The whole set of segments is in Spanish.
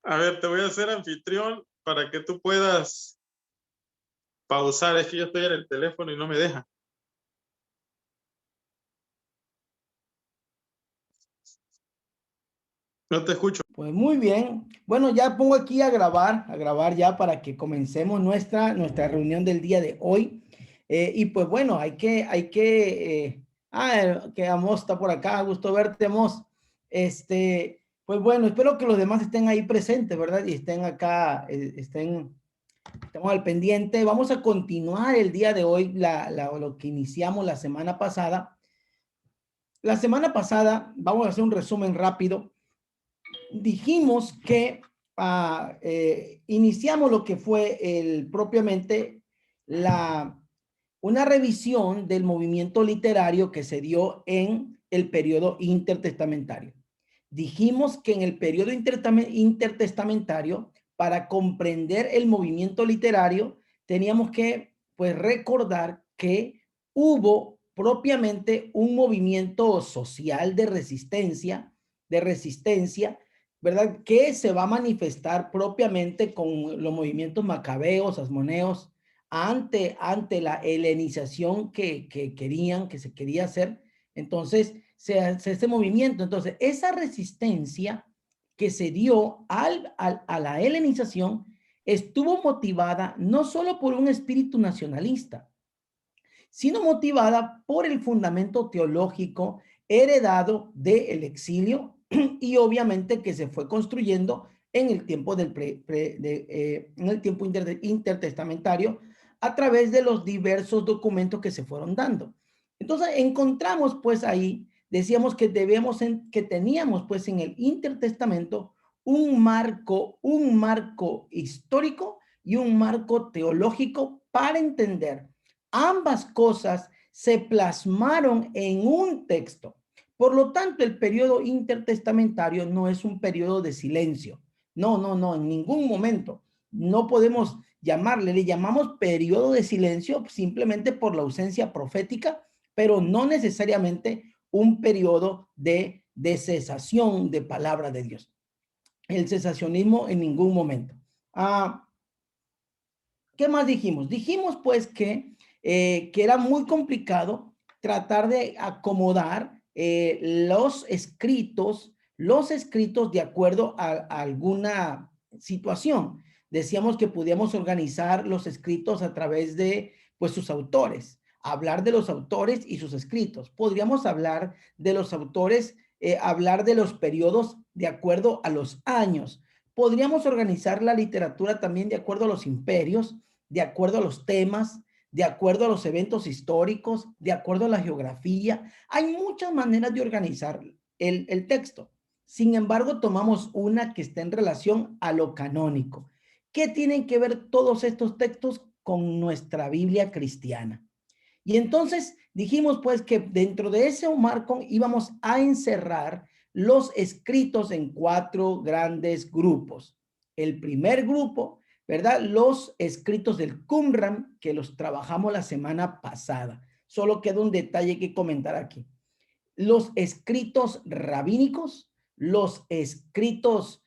A ver, te voy a hacer anfitrión para que tú puedas pausar. Es que yo estoy en el teléfono y no me deja. No te escucho. Pues muy bien. Bueno, ya pongo aquí a grabar ya para que comencemos nuestra reunión del día de hoy. Y pues bueno, que Amos está por acá, gusto verte, Amos. Pues bueno, espero que los demás estén ahí presentes, ¿verdad? Y estén acá, estemos al pendiente. Vamos a continuar el día de hoy lo que iniciamos la semana pasada. La semana pasada, vamos a hacer un resumen rápido. Dijimos que iniciamos lo que fue propiamente una revisión del movimiento literario que se dio en el periodo intertestamentario. Dijimos que en el periodo intertestamentario, para comprender el movimiento literario, teníamos que pues recordar que hubo propiamente un movimiento social de resistencia, ¿verdad? Que se va a manifestar propiamente con los movimientos macabeos, asmoneos, ante la helenización que se quería hacer. Entonces, se hace este movimiento. Entonces, esa resistencia que se dio a la helenización estuvo motivada no solo por un espíritu nacionalista, sino motivada por el fundamento teológico heredado del exilio y obviamente que se fue construyendo en el tiempo en el tiempo intertestamentario a través de los diversos documentos que se fueron dando. Entonces encontramos pues ahí, decíamos que que teníamos pues en el intertestamento un marco histórico y un marco teológico para entender. Ambas cosas se plasmaron en un texto. Por lo tanto, el periodo intertestamentario no es un periodo de silencio. No, en ningún momento. No podemos llamarle, le llamamos periodo de silencio simplemente por la ausencia profética, pero no necesariamente un periodo de cesación de palabra de Dios. El cesacionismo en ningún momento. ¿Qué más dijimos? Dijimos pues que era muy complicado tratar de acomodar los escritos de acuerdo a alguna situación. Decíamos que podíamos organizar los escritos a través de pues sus autores, hablar de los autores y sus escritos. Podríamos hablar de los autores, hablar de los periodos de acuerdo a los años. Podríamos organizar la literatura también de acuerdo a los imperios, de acuerdo a los temas, de acuerdo a los eventos históricos, de acuerdo a la geografía. Hay muchas maneras de organizar el texto. Sin embargo, tomamos una que está en relación a lo canónico. ¿Qué tienen que ver todos estos textos con nuestra Biblia cristiana? Y entonces dijimos pues que dentro de ese marco íbamos a encerrar los escritos en 4 grandes grupos. El primer grupo, ¿verdad? Los escritos del Qumran, que los trabajamos la semana pasada. Solo queda un detalle que comentar aquí. Los escritos rabínicos, los escritos,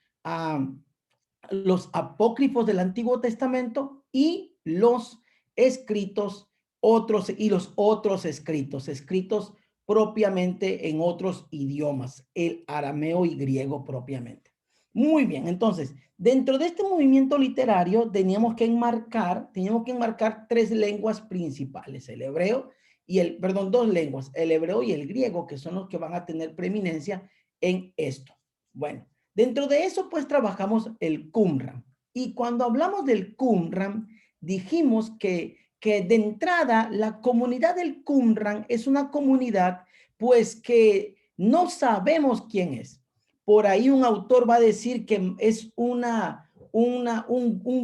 los apócrifos del Antiguo Testamento y los escritos los otros escritos propiamente en otros idiomas, el arameo y griego propiamente. Muy bien, entonces, dentro de este movimiento literario teníamos que enmarcar 3 lenguas principales, el hebreo perdón, 2 lenguas, el hebreo y el griego, que son los que van a tener preeminencia en esto. Bueno, dentro de eso, pues trabajamos el Qumran. Y cuando hablamos del Qumran, dijimos que de entrada la comunidad del Qumran es una comunidad, pues que no sabemos quién es. Por ahí un autor va a decir que es un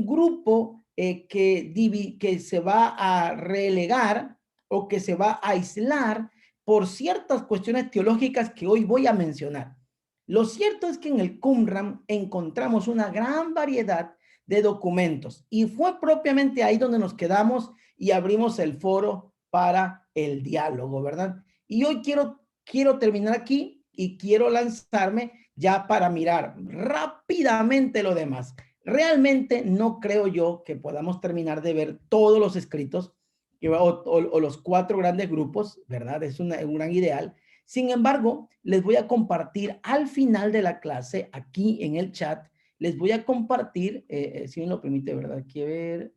grupo que se va a relegar o que se va a aislar por ciertas cuestiones teológicas que hoy voy a mencionar. Lo cierto es que en el Qumran encontramos una gran variedad de documentos y fue propiamente ahí donde nos quedamos y abrimos el foro para el diálogo, ¿verdad? Y hoy quiero terminar aquí y quiero lanzarme ya para mirar rápidamente lo demás. Realmente no creo yo que podamos terminar de ver todos los escritos o los 4 grandes grupos, ¿verdad? Es un gran ideal. Sin embargo, les voy a compartir al final de la clase, aquí en el chat, les voy a compartir, si me lo permite, ¿verdad? Aquí a ver,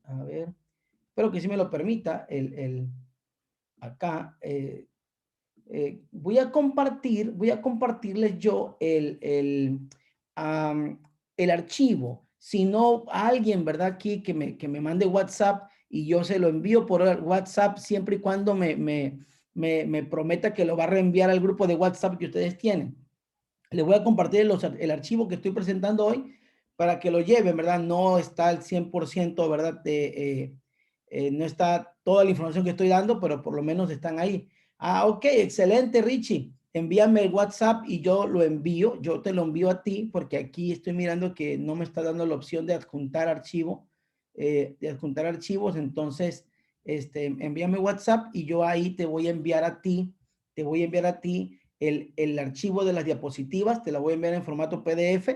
espero que sí me lo permita, acá, voy a compartirles yo el archivo. Si no, alguien, ¿verdad? Aquí que me mande WhatsApp y yo se lo envío por WhatsApp siempre y cuando me prometa que lo va a reenviar al grupo de WhatsApp que ustedes tienen. Les voy a compartir el archivo que estoy presentando hoy para que lo lleven, ¿verdad? No está al 100%, ¿verdad? No está toda la información que estoy dando, pero por lo menos están ahí. Ah, ok, excelente, Richie. Envíame el WhatsApp y yo lo envío. Yo te lo envío a ti porque aquí estoy mirando que no me está dando la opción de adjuntar archivo, de adjuntar archivos. Entonces, envíame WhatsApp y yo ahí te voy a enviar a ti, el archivo de las diapositivas, te la voy a enviar en formato PDF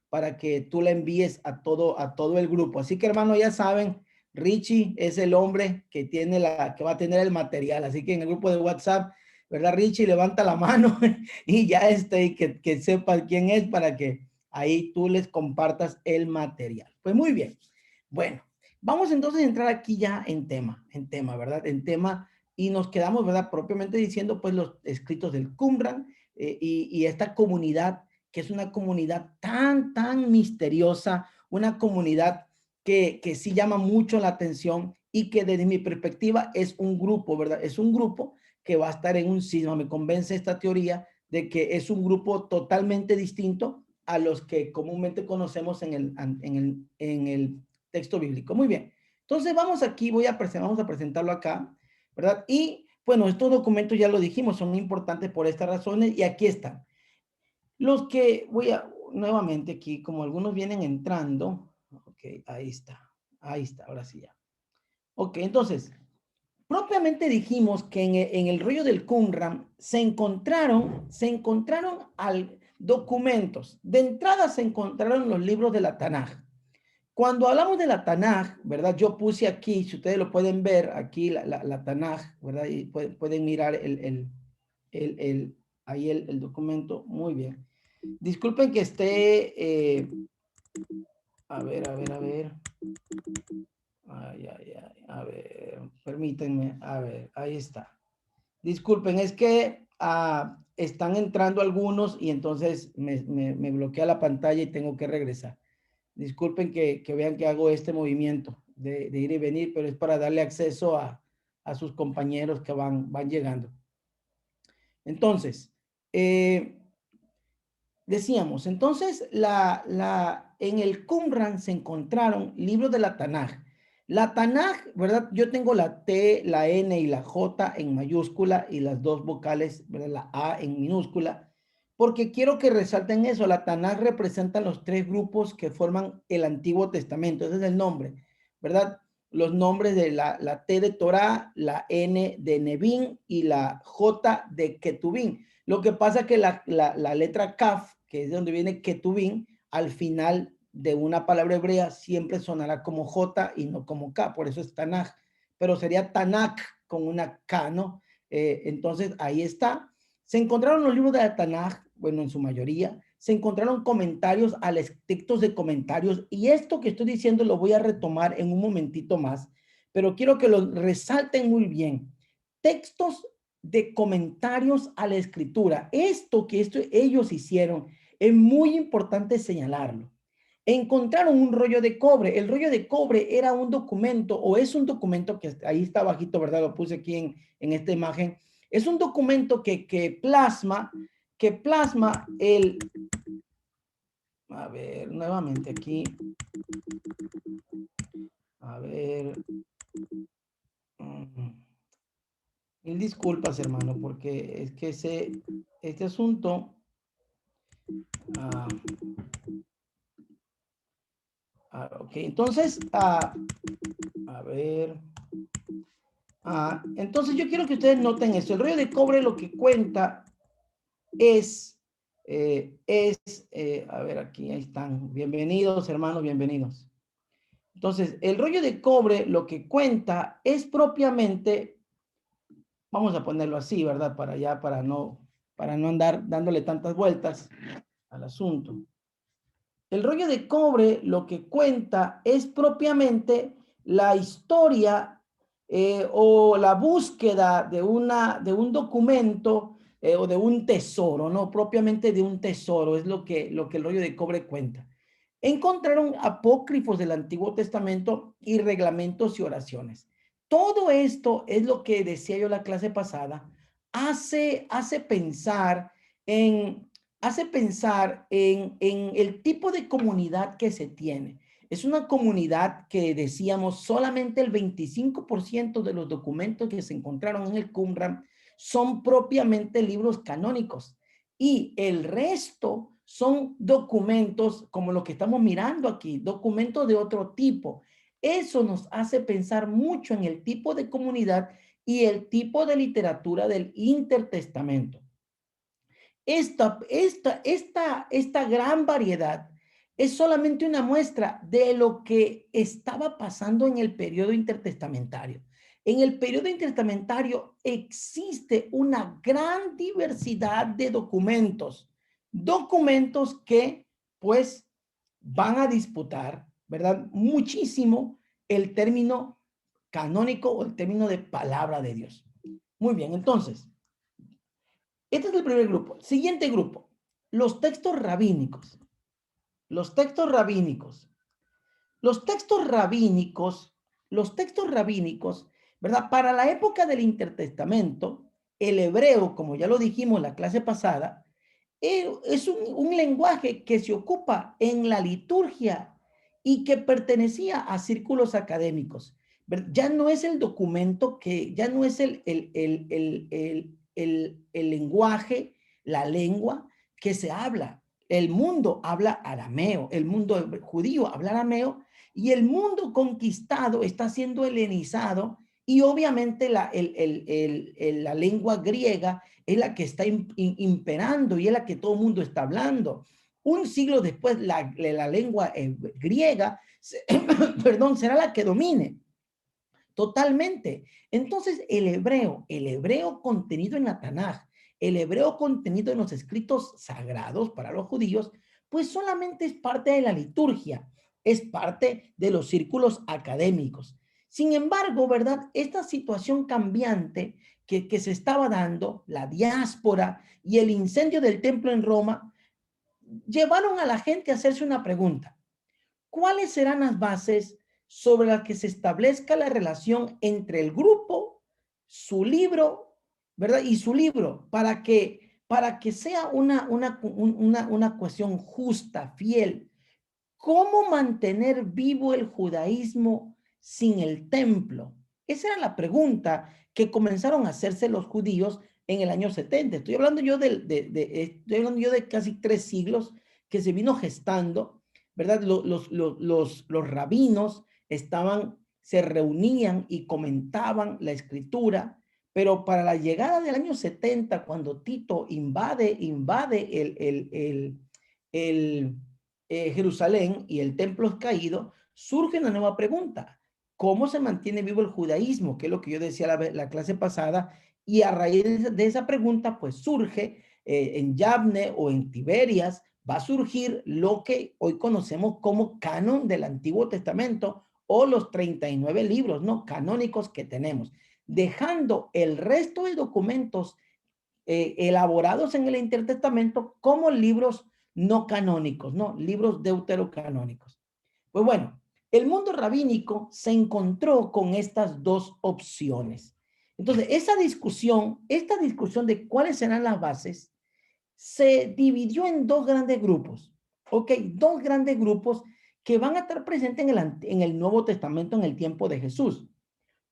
para que tú la envíes a todo el grupo. Así que, hermano, ya saben, Richie es el hombre que que va a tener el material. Así que en el grupo de WhatsApp, ¿verdad, Richie? Levanta la mano y ya que sepa quién es para que ahí tú les compartas el material. Pues muy bien. Bueno, vamos entonces a entrar aquí ya en tema, ¿verdad? En tema y nos quedamos, ¿verdad? Propiamente diciendo, pues los escritos del Qumran y esta comunidad, que es una comunidad tan misteriosa, una comunidad que sí llama mucho la atención y que desde mi perspectiva es un grupo, ¿verdad? Es un grupo que va a estar en un sismo. Me convence esta teoría de que es un grupo totalmente distinto a los que comúnmente conocemos en el texto bíblico. Muy bien. Entonces vamos aquí, vamos a presentarlo acá, ¿verdad? Y bueno, estos documentos ya lo dijimos, son importantes por estas razones y aquí están. Los que voy a, nuevamente aquí, como algunos vienen entrando, ok, ahí está, ahora sí ya. Ok, entonces, propiamente dijimos que en el rollo del Qumran se encontraron documentos. De entrada se encontraron los libros de la Tanaj. Cuando hablamos de la Tanaj, ¿verdad? Yo puse aquí, si ustedes lo pueden ver, aquí la Tanaj, ¿verdad? Y pueden mirar ahí el documento. Muy bien. Disculpen que esté, a ver. A ver, permítanme, a ver, ahí está. Disculpen, es que están entrando algunos y entonces me bloquea la pantalla y tengo que regresar. Disculpen que vean que hago este movimiento de ir y venir, pero es para darle acceso a sus compañeros que van llegando. Entonces, decíamos, entonces en el Qumran se encontraron libros de la Tanaj. La Tanaj, ¿verdad? Yo tengo la T, la N y la J en mayúscula y las dos vocales, ¿verdad? La A en minúscula, porque quiero que resalten eso. La Tanaj representa los 3 grupos que forman el Antiguo Testamento. Ese es el nombre, ¿verdad? Los nombres de la T de Torah, la N de Nevin y la J de Ketubín. Lo que pasa es que la letra Kaf, que es de donde viene Ketubín, al final de una palabra hebrea siempre sonará como J y no como K, por eso es Tanaj, pero sería Tanakh con una K, ¿no? Entonces ahí está. Se encontraron los libros de la Tanaj, bueno, en su mayoría, se encontraron comentarios textos de comentarios, y esto que estoy diciendo lo voy a retomar en un momentito más, pero quiero que lo resalten muy bien. Textos de comentarios a la escritura. Esto que ellos hicieron es muy importante señalarlo. Encontraron un rollo de cobre. El rollo de cobre era un documento, o es un documento que ahí está bajito, ¿verdad? Lo puse aquí en esta imagen. Es un documento que plasma a ver, nuevamente aquí. A ver. Mil disculpas, hermano, porque es que este asunto... ok, entonces, a ver. Entonces yo quiero que ustedes noten esto. El rollo de cobre lo que cuenta es a ver, aquí, ahí están. Bienvenidos, hermanos, bienvenidos. Entonces, el rollo de cobre lo que cuenta es propiamente, vamos a ponerlo así, ¿verdad? Para no andar dándole tantas vueltas al asunto. El rollo de cobre lo que cuenta es propiamente la historia o la búsqueda de un documento o de un tesoro, no propiamente de un tesoro, es lo que el rollo de cobre cuenta. Encontraron apócrifos del Antiguo Testamento y reglamentos y oraciones. Todo esto es lo que decía yo la clase pasada, hace pensar en en el tipo de comunidad que se tiene. Es una comunidad que decíamos solamente el 25% de los documentos que se encontraron en el Qumran son propiamente libros canónicos y el resto son documentos como lo que estamos mirando aquí, documentos de otro tipo. Eso nos hace pensar mucho en el tipo de comunidad y el tipo de literatura del intertestamento. Esta gran variedad es solamente una muestra de lo que estaba pasando en el periodo intertestamentario. En el periodo intertestamentario existe una gran diversidad de documentos, documentos que pues van a disputar, ¿verdad? Muchísimo el término canónico o el término de palabra de Dios. Muy bien, entonces, este es el primer grupo. Siguiente grupo, los textos rabínicos. Los textos rabínicos. Los textos rabínicos, los textos rabínicos, ¿verdad? Para la época del intertestamento, el hebreo, como ya lo dijimos en la clase pasada, es un lenguaje que se ocupa en la liturgia y que pertenecía a círculos académicos. Ya no es el documento que, ya no es el lenguaje, la lengua que se habla. El mundo habla arameo, el mundo judío habla arameo y el mundo conquistado está siendo helenizado y obviamente la lengua griega es la que está imperando y es la que todo el mundo está hablando. Un siglo después, la lengua griega, perdón, será la que domine totalmente. Entonces, el hebreo contenido en la Tanaj, el hebreo contenido en los escritos sagrados para los judíos, pues solamente es parte de la liturgia, es parte de los círculos académicos. Sin embargo, ¿verdad? Esta situación cambiante que se estaba dando, la diáspora y el incendio del templo en Roma, llevaron a la gente a hacerse una pregunta. ¿Cuáles serán las bases sobre las que se establezca la relación entre el grupo, su libro, ¿verdad? Y su libro, para que sea una cuestión justa, fiel? ¿Cómo mantener vivo el judaísmo sin el templo? Esa era la pregunta que comenzaron a hacerse los judíos en el año 70. Estoy hablando yo de casi 3 siglos que se vino gestando, ¿verdad? Los rabinos se reunían y comentaban la escritura, pero para la llegada del año 70, cuando Tito invade Jerusalén y el templo es caído, surge una nueva pregunta. ¿Cómo se mantiene vivo el judaísmo? Que es lo que yo decía la clase pasada. Y a raíz de esa pregunta, pues surge en Yabne o en Tiberias, va a surgir lo que hoy conocemos como canon del Antiguo Testamento o los 39 libros no canónicos que tenemos, dejando el resto de documentos elaborados en el Intertestamento como libros no canónicos, ¿no? Libros deuterocanónicos. Pues bueno, el mundo rabínico se encontró con estas dos opciones. Entonces, esta discusión de cuáles serán las bases, se dividió en dos grandes grupos, ¿ok? Dos grandes grupos que van a estar presentes en el Nuevo Testamento en el tiempo de Jesús.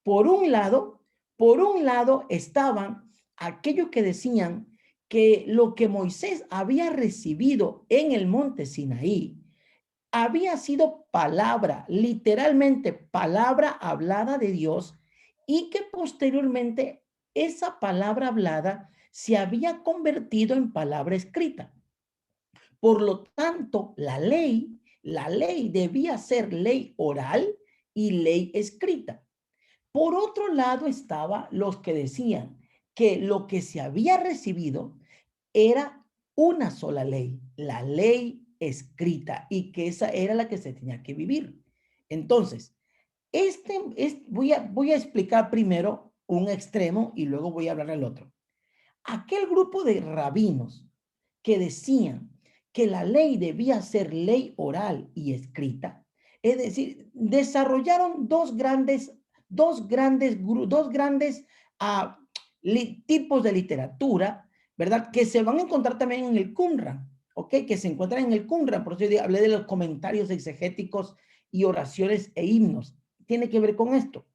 Por un lado estaban aquellos que decían que lo que Moisés había recibido en el monte Sinaí había sido palabra, literalmente palabra hablada de Dios, y que posteriormente esa palabra hablada se había convertido en palabra escrita. Por lo tanto, la ley debía ser ley oral y ley escrita. Por otro lado estaban los que decían que lo que se había recibido era una sola ley, la ley escrita, y que esa era la que se tenía que vivir. Entonces, voy a explicar primero un extremo y luego voy a hablar del otro. Aquel grupo de rabinos que decían que la ley debía ser ley oral y escrita, es decir, desarrollaron dos grandes tipos de literatura, ¿verdad? Que se van a encontrar también en el Qumran, ¿ok? Que se encuentran en el Qumran, por eso hablé de los comentarios exegéticos y oraciones e himnos. Tiene que ver con esto.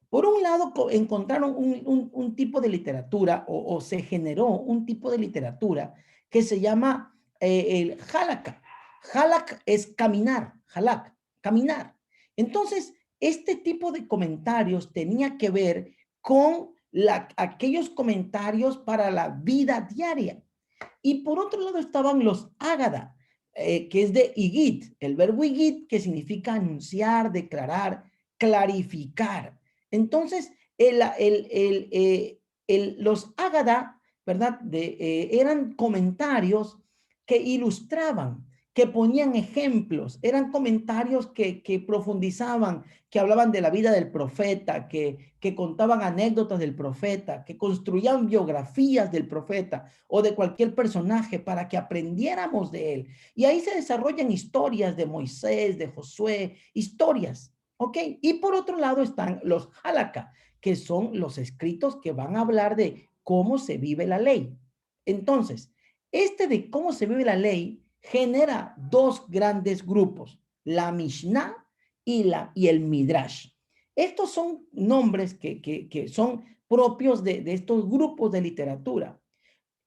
Por un lado, encontraron un tipo de literatura o se generó un tipo de literatura que se llama el halakha. Halak es caminar, halak, caminar. Entonces, este tipo de comentarios tenía que ver con aquellos comentarios para la vida diaria. Y por otro lado estaban los ágada, que es de igit, el verbo igit, que significa anunciar, declarar, clarificar. Entonces, los ágada, ¿verdad? Eran comentarios que ilustraban, que ponían ejemplos, eran comentarios que profundizaban, que hablaban de la vida del profeta, que contaban anécdotas del profeta, que construían biografías del profeta o de cualquier personaje para que aprendiéramos de él. Y ahí se desarrollan historias de Moisés, de Josué, historias. ¿Ok? Y por otro lado están los halakha, que son los escritos que van a hablar de cómo se vive la ley. Entonces, de cómo se vive la ley genera dos grandes grupos, la Mishnah y el Midrash. Estos son nombres que son propios de estos grupos de literatura.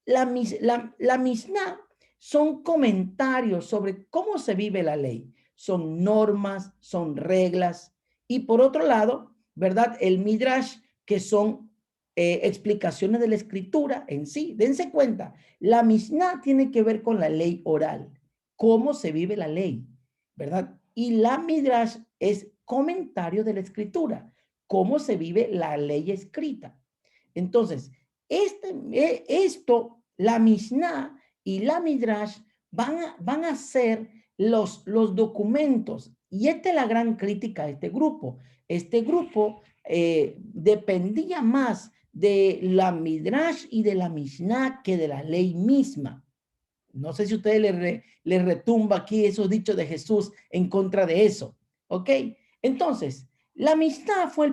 La Mishnah son comentarios sobre cómo se vive la ley, son normas, son reglas. Y por otro lado, ¿verdad? El Midrash, que son explicaciones de la escritura en sí. Dense cuenta, la Mishnah tiene que ver con la ley oral, cómo se vive la ley, ¿verdad? Y la Midrash es comentario de la escritura, cómo se vive la ley escrita. Entonces, la Mishnah y la Midrash van a ser los documentos. Y esta es la gran crítica a este grupo. Este grupo dependía más de la Midrash y de la Mishnah que de la ley misma. No sé si a ustedes les retumba aquí esos dichos de Jesús en contra de eso. ¿Ok? Entonces, la Mishnah fue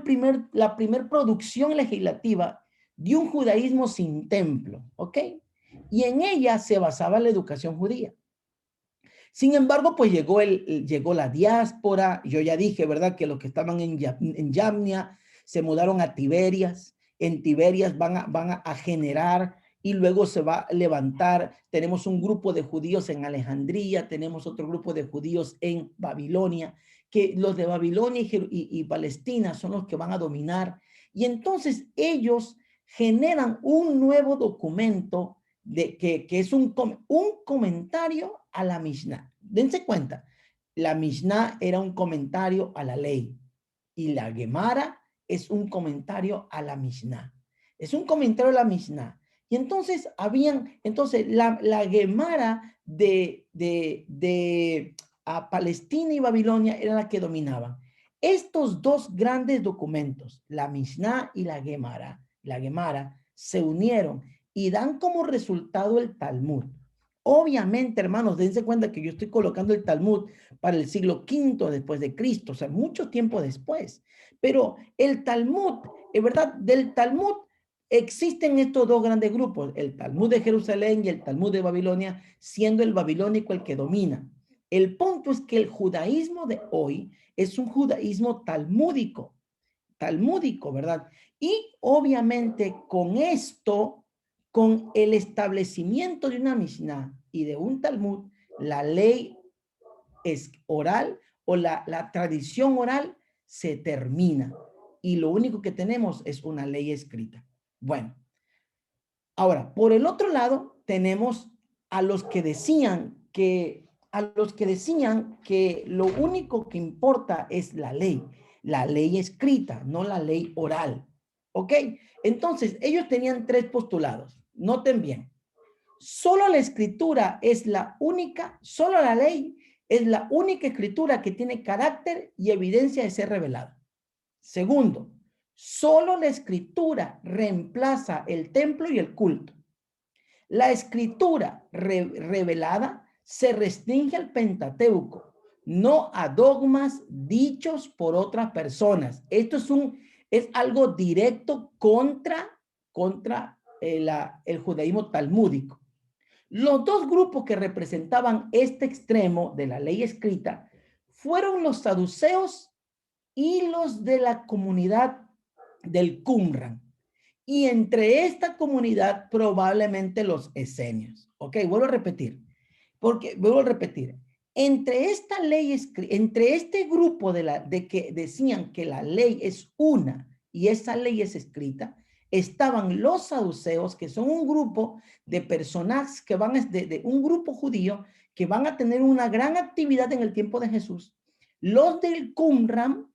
la primer producción legislativa de un judaísmo sin templo. ¿Ok? Y en ella se basaba la educación judía. Sin embargo, pues llegó la diáspora. Yo ya dije, ¿verdad? Que los que estaban en Yamnia se mudaron a Tiberias. En Tiberias van a generar y luego se va a levantar. Tenemos un grupo de judíos en Alejandría, tenemos otro grupo de judíos en Babilonia, que los de Babilonia y Palestina son los que van a dominar. Y entonces ellos generan un nuevo documento que es un comentario a la Mishnah. Dense cuenta, la Mishnah era un comentario a la ley y la Gemara es un comentario a la Mishnah. Es un comentario a la Mishnah. Y entonces la Gemara a Palestina y Babilonia era la que dominaban. Estos dos grandes documentos, la Mishnah y la Gemara, se unieron y dan como resultado el Talmud. Obviamente, hermanos, dense cuenta que yo estoy colocando el Talmud para el siglo V después de Cristo, o sea, mucho tiempo después. Pero el Talmud, es verdad, del Talmud existen estos dos grandes grupos, el Talmud de Jerusalén y el Talmud de Babilonia, siendo el babilónico el que domina. El punto es que el judaísmo de hoy es un judaísmo talmúdico, ¿verdad? Y obviamente con esto, con el establecimiento de una Mishnah y de un Talmud, la ley es oral o la tradición oral se termina. Y lo único que tenemos es una ley escrita. Bueno, ahora, por el otro lado, tenemos a los que decían que a los que decían que lo único que importa es la ley escrita, no la ley oral. ¿Ok? Entonces, ellos tenían tres postulados. Noten bien. Solo la escritura es la única, solo la ley es la única escritura que tiene carácter y evidencia de ser revelada. Segundo, solo la escritura reemplaza el templo y el culto. La escritura revelada se restringe al Pentateuco, no a dogmas dichos por otras personas. Esto es algo directo contra el judaísmo talmúdico. Los dos grupos que representaban este extremo de la ley escrita fueron los saduceos y los de la comunidad del Qumran. Y entre esta comunidad probablemente los esenios. Ok, vuelvo a repetir. Entre esta ley, entre este grupo de que decían que la ley es una y esa ley es escrita, estaban los saduceos, que son un grupo de personas que van de un grupo judío que van a tener una gran actividad en el tiempo de Jesús. Los del Qumran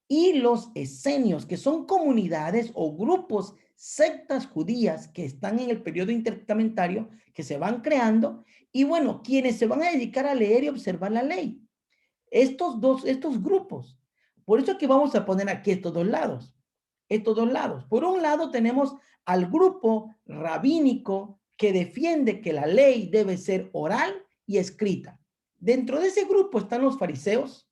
y los esenios, que son comunidades o grupos, sectas judías que están en el periodo intertestamentario, que se van creando, y bueno, quienes se van a dedicar a leer y observar la ley. Estos grupos. Por eso que vamos a poner aquí estos dos lados. Estos dos lados. Por un lado tenemos al grupo rabínico que defiende que la ley debe ser oral y escrita. Dentro de ese grupo están los fariseos,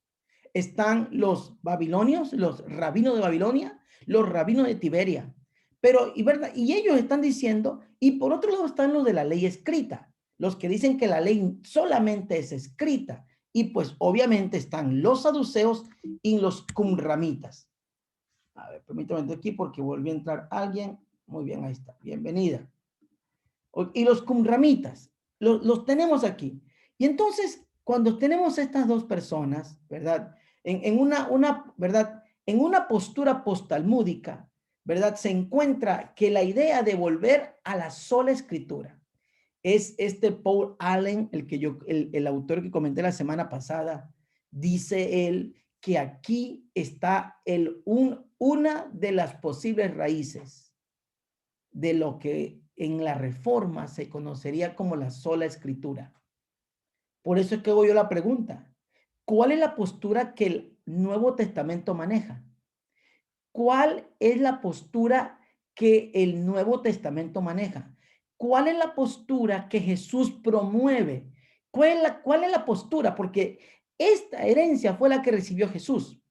están los babilonios, los rabinos de Babilonia, los rabinos de Tiberia. Pero, y ellos están diciendo, y por otro lado están los de la ley escrita, los que dicen que la ley solamente es escrita. Y pues obviamente están los saduceos y los qumramitas. A ver, permítame aquí porque volvió a entrar alguien. Muy bien, ahí está. Bienvenida. Y los qumramitas, los tenemos aquí. Y entonces, cuando tenemos estas dos personas, ¿verdad? ¿Verdad? En una postura postalmúdica, ¿verdad? Se encuentra que la idea de volver a la sola escritura es Paul Allen, el autor que comenté la semana pasada, dice él que aquí está una de las posibles raíces de lo que en la Reforma se conocería como la sola escritura. Por eso es que hago yo la pregunta. ¿Cuál es la postura que el Nuevo Testamento maneja? ¿Cuál es la postura que el Nuevo Testamento maneja? ¿Cuál es la postura que Jesús promueve? ¿Cuál es la postura? Porque esta herencia fue la que recibió Jesús.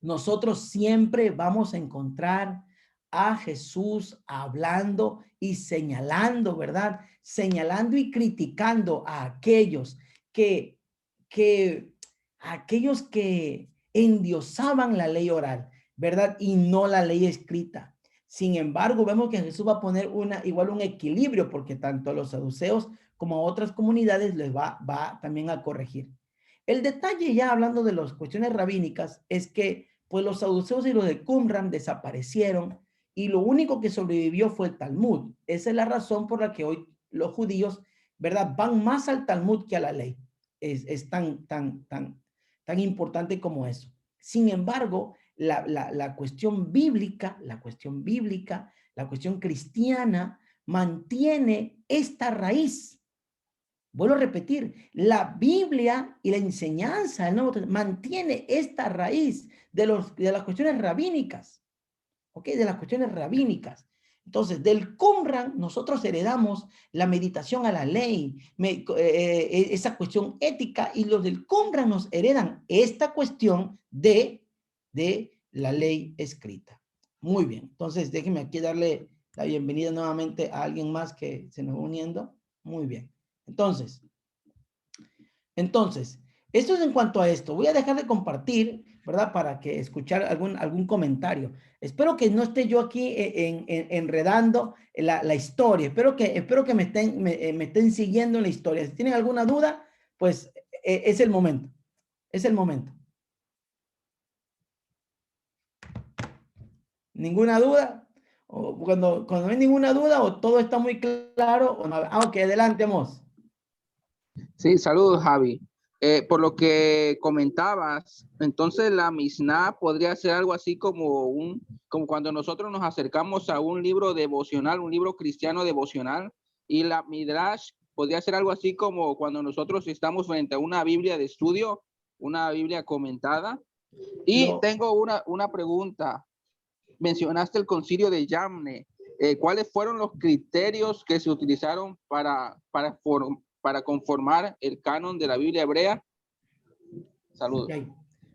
Nosotros siempre vamos a encontrar a Jesús hablando y señalando, ¿verdad? Señalando y criticando a aquellos que endiosaban la ley oral, ¿verdad? Y no la ley escrita. Sin embargo, vemos que Jesús va a poner igual un equilibrio, porque tanto a los saduceos como a otras comunidades les va también a corregir. El detalle, ya hablando de las cuestiones rabínicas, es que pues los saduceos y los de Qumran desaparecieron y lo único que sobrevivió fue el Talmud. Esa es la razón por la que hoy los judíos, ¿verdad?, van más al Talmud que a la ley. Es tan importante como eso. Sin embargo, la cuestión bíblica, la cuestión cristiana mantiene esta raíz. Vuelvo a repetir, la Biblia y la enseñanza del Nuevo Testamento mantiene esta raíz de las cuestiones rabínicas, ¿ok? De las cuestiones rabínicas. Entonces, del Qumran nosotros heredamos la meditación a la ley, esa cuestión ética, y los del Qumran nos heredan esta cuestión de la ley escrita. Muy bien, entonces déjenme aquí darle la bienvenida nuevamente a alguien más que se nos va uniendo. Muy bien. Entonces, esto es en cuanto a esto. Voy a dejar de compartir, ¿verdad? Para que escuchar algún comentario. Espero que no esté yo aquí enredando la historia. Espero que me estén siguiendo en la historia. Si tienen alguna duda, pues es el momento. Es el momento. ¿Ninguna duda? O cuando no hay ninguna duda, o todo está muy claro. O no. Ok, adelante, Amos. Sí, saludos, Javi. Por lo que comentabas, entonces la Mishnah podría ser algo así como cuando nosotros nos acercamos a un libro devocional, un libro cristiano devocional, y la Midrash podría ser algo así como cuando nosotros estamos frente a una Biblia de estudio, una Biblia comentada. Y tengo una pregunta. Mencionaste el concilio de Yamne. ¿Cuáles fueron los criterios que se utilizaron para conformar el canon de la Biblia hebrea? Saludos. Okay.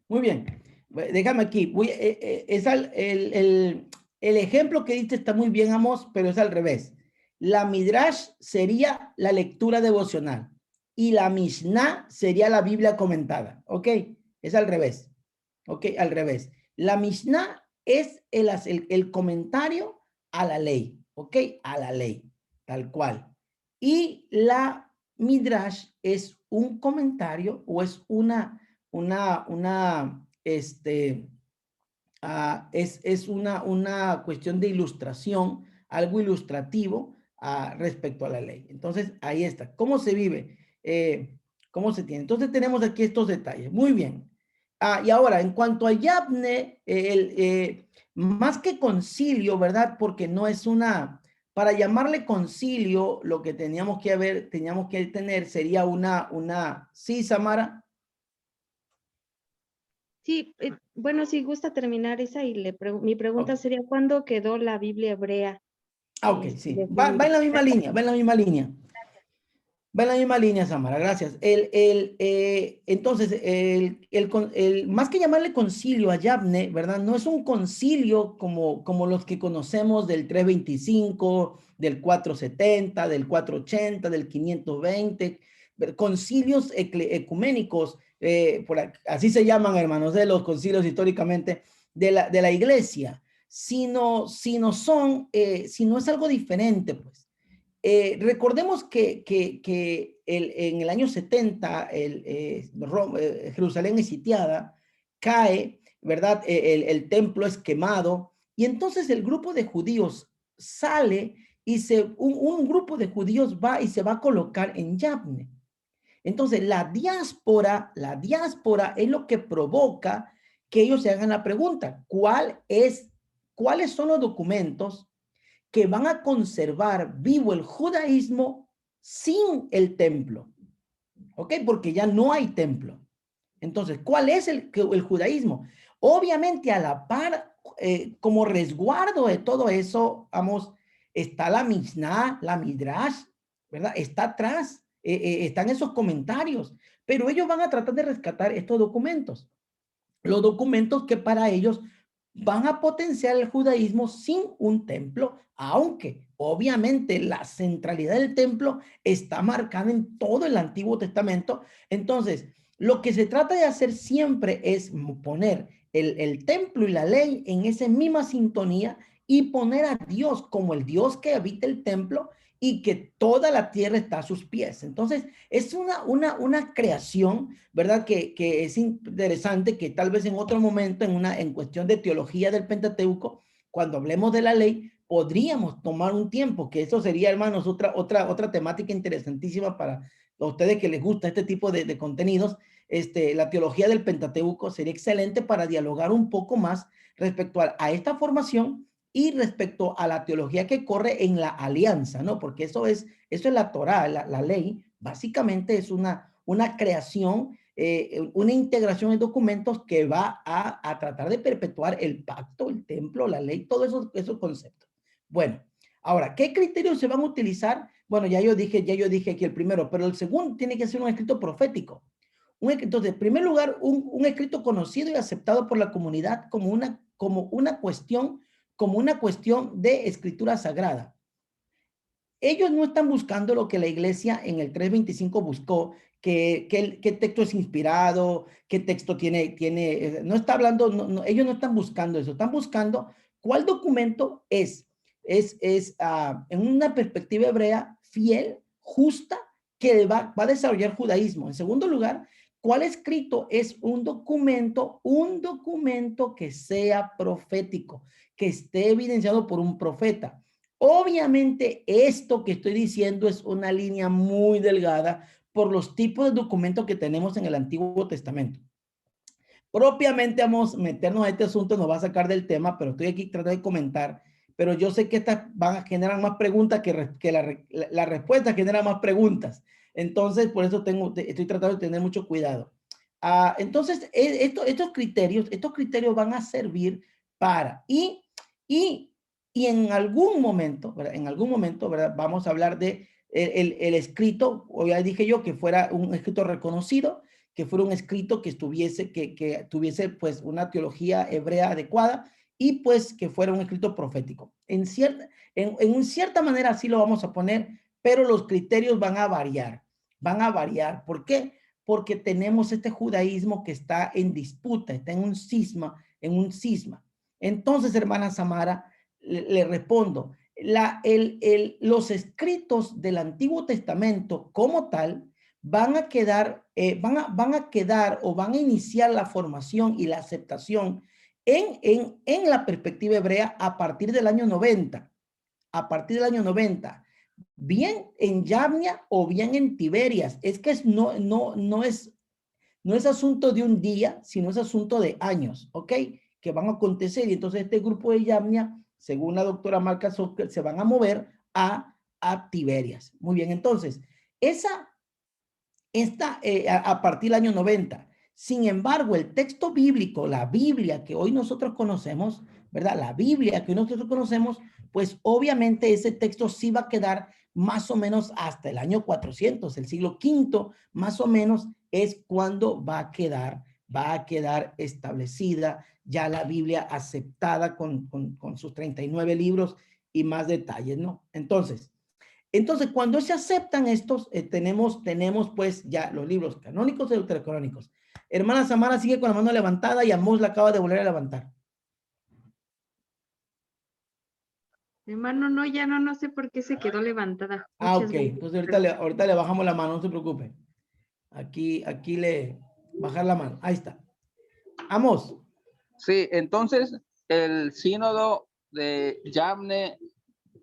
Muy bien. Déjame aquí. El ejemplo que diste está muy bien, Amos, pero es al revés. La Midrash sería la lectura devocional y la Mishnah sería la Biblia comentada. ¿Ok? Es al revés. ¿Ok? Al revés. La Mishnah es el comentario a la ley. ¿Ok? A la ley. Tal cual. Y la Midrash es un comentario o es es una cuestión de ilustración, algo ilustrativo respecto a la ley. Entonces, ahí está. ¿Cómo se vive? ¿Cómo se tiene? Entonces, tenemos aquí estos detalles. Muy bien. Y ahora, en cuanto a Yabne, más que concilio, ¿verdad? Porque no es para llamarle concilio, lo que teníamos que tener sería sí, Samara. Sí, bueno, si gusta terminar esa y mi pregunta Okay. sería, ¿cuándo quedó la Biblia hebrea? Ok, sí. Va en la misma línea, va en la misma línea. Va en la misma línea, Samara, gracias. Entonces, más que llamarle concilio a Yabne, ¿verdad? No es un concilio como los que conocemos del 325, del 470, del 480, del 520, concilios ecuménicos, así se llaman, hermanos, de los concilios históricamente de la iglesia, sino es algo diferente, pues. Recordemos que en el año 70 Jerusalén es sitiada, cae, ¿verdad? El templo es quemado y entonces el grupo de judíos sale y un grupo de judíos va y se va a colocar en Yabne. Entonces la diáspora es lo que provoca que ellos se hagan la pregunta, ¿cuáles son los documentos que van a conservar vivo el judaísmo sin el templo? ¿Ok? Porque ya no hay templo. Entonces, ¿cuál es el judaísmo? Obviamente, a la par, como resguardo de todo eso, vamos, está la Mishnah, la Midrash, ¿verdad? Está atrás, están esos comentarios, pero ellos van a tratar de rescatar estos documentos. Los documentos que para ellos van a potenciar el judaísmo sin un templo, aunque obviamente la centralidad del templo está marcada en todo el Antiguo Testamento. Entonces, lo que se trata de hacer siempre es poner el templo y la ley en esa misma sintonía y poner a Dios como el Dios que habita el templo y que toda la tierra está a sus pies. Entonces, es una creación, ¿verdad? Que es interesante, que tal vez en otro momento, en cuestión de teología del Pentateuco, cuando hablemos de la ley, podríamos tomar un tiempo, que eso sería, hermanos, otra temática interesantísima para ustedes que les gusta este tipo de contenidos. La teología del Pentateuco sería excelente para dialogar un poco más respecto a esta formación y respecto a la teología que corre en la alianza, ¿no? Porque eso es la Torá, la ley, básicamente es una creación, una integración de documentos que va a tratar de perpetuar el pacto, el templo, la ley, todos esos conceptos. Bueno, ahora, ¿qué criterios se van a utilizar? Bueno, ya yo dije aquí el primero, pero el segundo tiene que ser un escrito profético. Entonces, en primer lugar, un escrito conocido y aceptado por la comunidad como una cuestión de escritura sagrada. Ellos no están buscando lo que la iglesia en el 325 buscó, qué texto es inspirado, qué texto no está hablando, ellos no están buscando eso, están buscando cuál documento en una perspectiva hebrea fiel, justa, que va a desarrollar judaísmo. En segundo lugar, cuál escrito es un documento que sea profético, que esté evidenciado por un profeta. Obviamente esto que estoy diciendo es una línea muy delgada por los tipos de documentos que tenemos en el Antiguo Testamento. Propiamente vamos a meternos a este asunto, nos va a sacar del tema, pero estoy aquí tratando de comentar. Pero yo sé que estas van a generar más preguntas que la respuesta genera más preguntas. Entonces, por eso estoy tratando de tener mucho cuidado. Entonces, estos criterios van a servir para, y en algún momento, ¿verdad? En algún momento, ¿verdad? Vamos a hablar de el escrito, o ya dije yo, que fuera un escrito reconocido, que fuera un escrito que tuviese pues una teología hebrea adecuada y pues que fuera un escrito profético. En cierta manera así lo vamos a poner, pero los criterios van a variar. Van a variar. ¿Por qué? Porque tenemos este judaísmo que está en disputa, está en un cisma, Entonces, hermana Samara, le respondo, los escritos del Antiguo Testamento como tal van a quedar o van a iniciar la formación y la aceptación en la perspectiva hebrea a partir del año 90. A partir del año 90. Bien en Yavnia o bien en Tiberias. Es que no es asunto de un día, sino es asunto de años, ¿ok? Que van a acontecer. Y entonces este grupo de Yavnia, según la doctora Marca Zucker, se van a mover a Tiberias. Muy bien, entonces, a partir del año 90. Sin embargo, el texto bíblico, la Biblia que hoy nosotros conocemos, ¿verdad? La Biblia que nosotros conocemos, pues obviamente ese texto sí va a quedar más o menos hasta el año 400, el siglo V, más o menos es cuando va a quedar establecida ya la Biblia aceptada con sus 39 libros y más detalles, ¿no? Entonces, cuando se aceptan estos, tenemos pues ya los libros canónicos y deuterocanónicos. Hermana Samara sigue con la mano levantada y Amos la acaba de volver a levantar. Hermano, no, ya no sé por qué se quedó levantada. Ok. Entonces ahorita le bajamos la mano, no se preocupe. Aquí le bajar la mano. Ahí está. Amos. Sí, entonces el sínodo de Yavne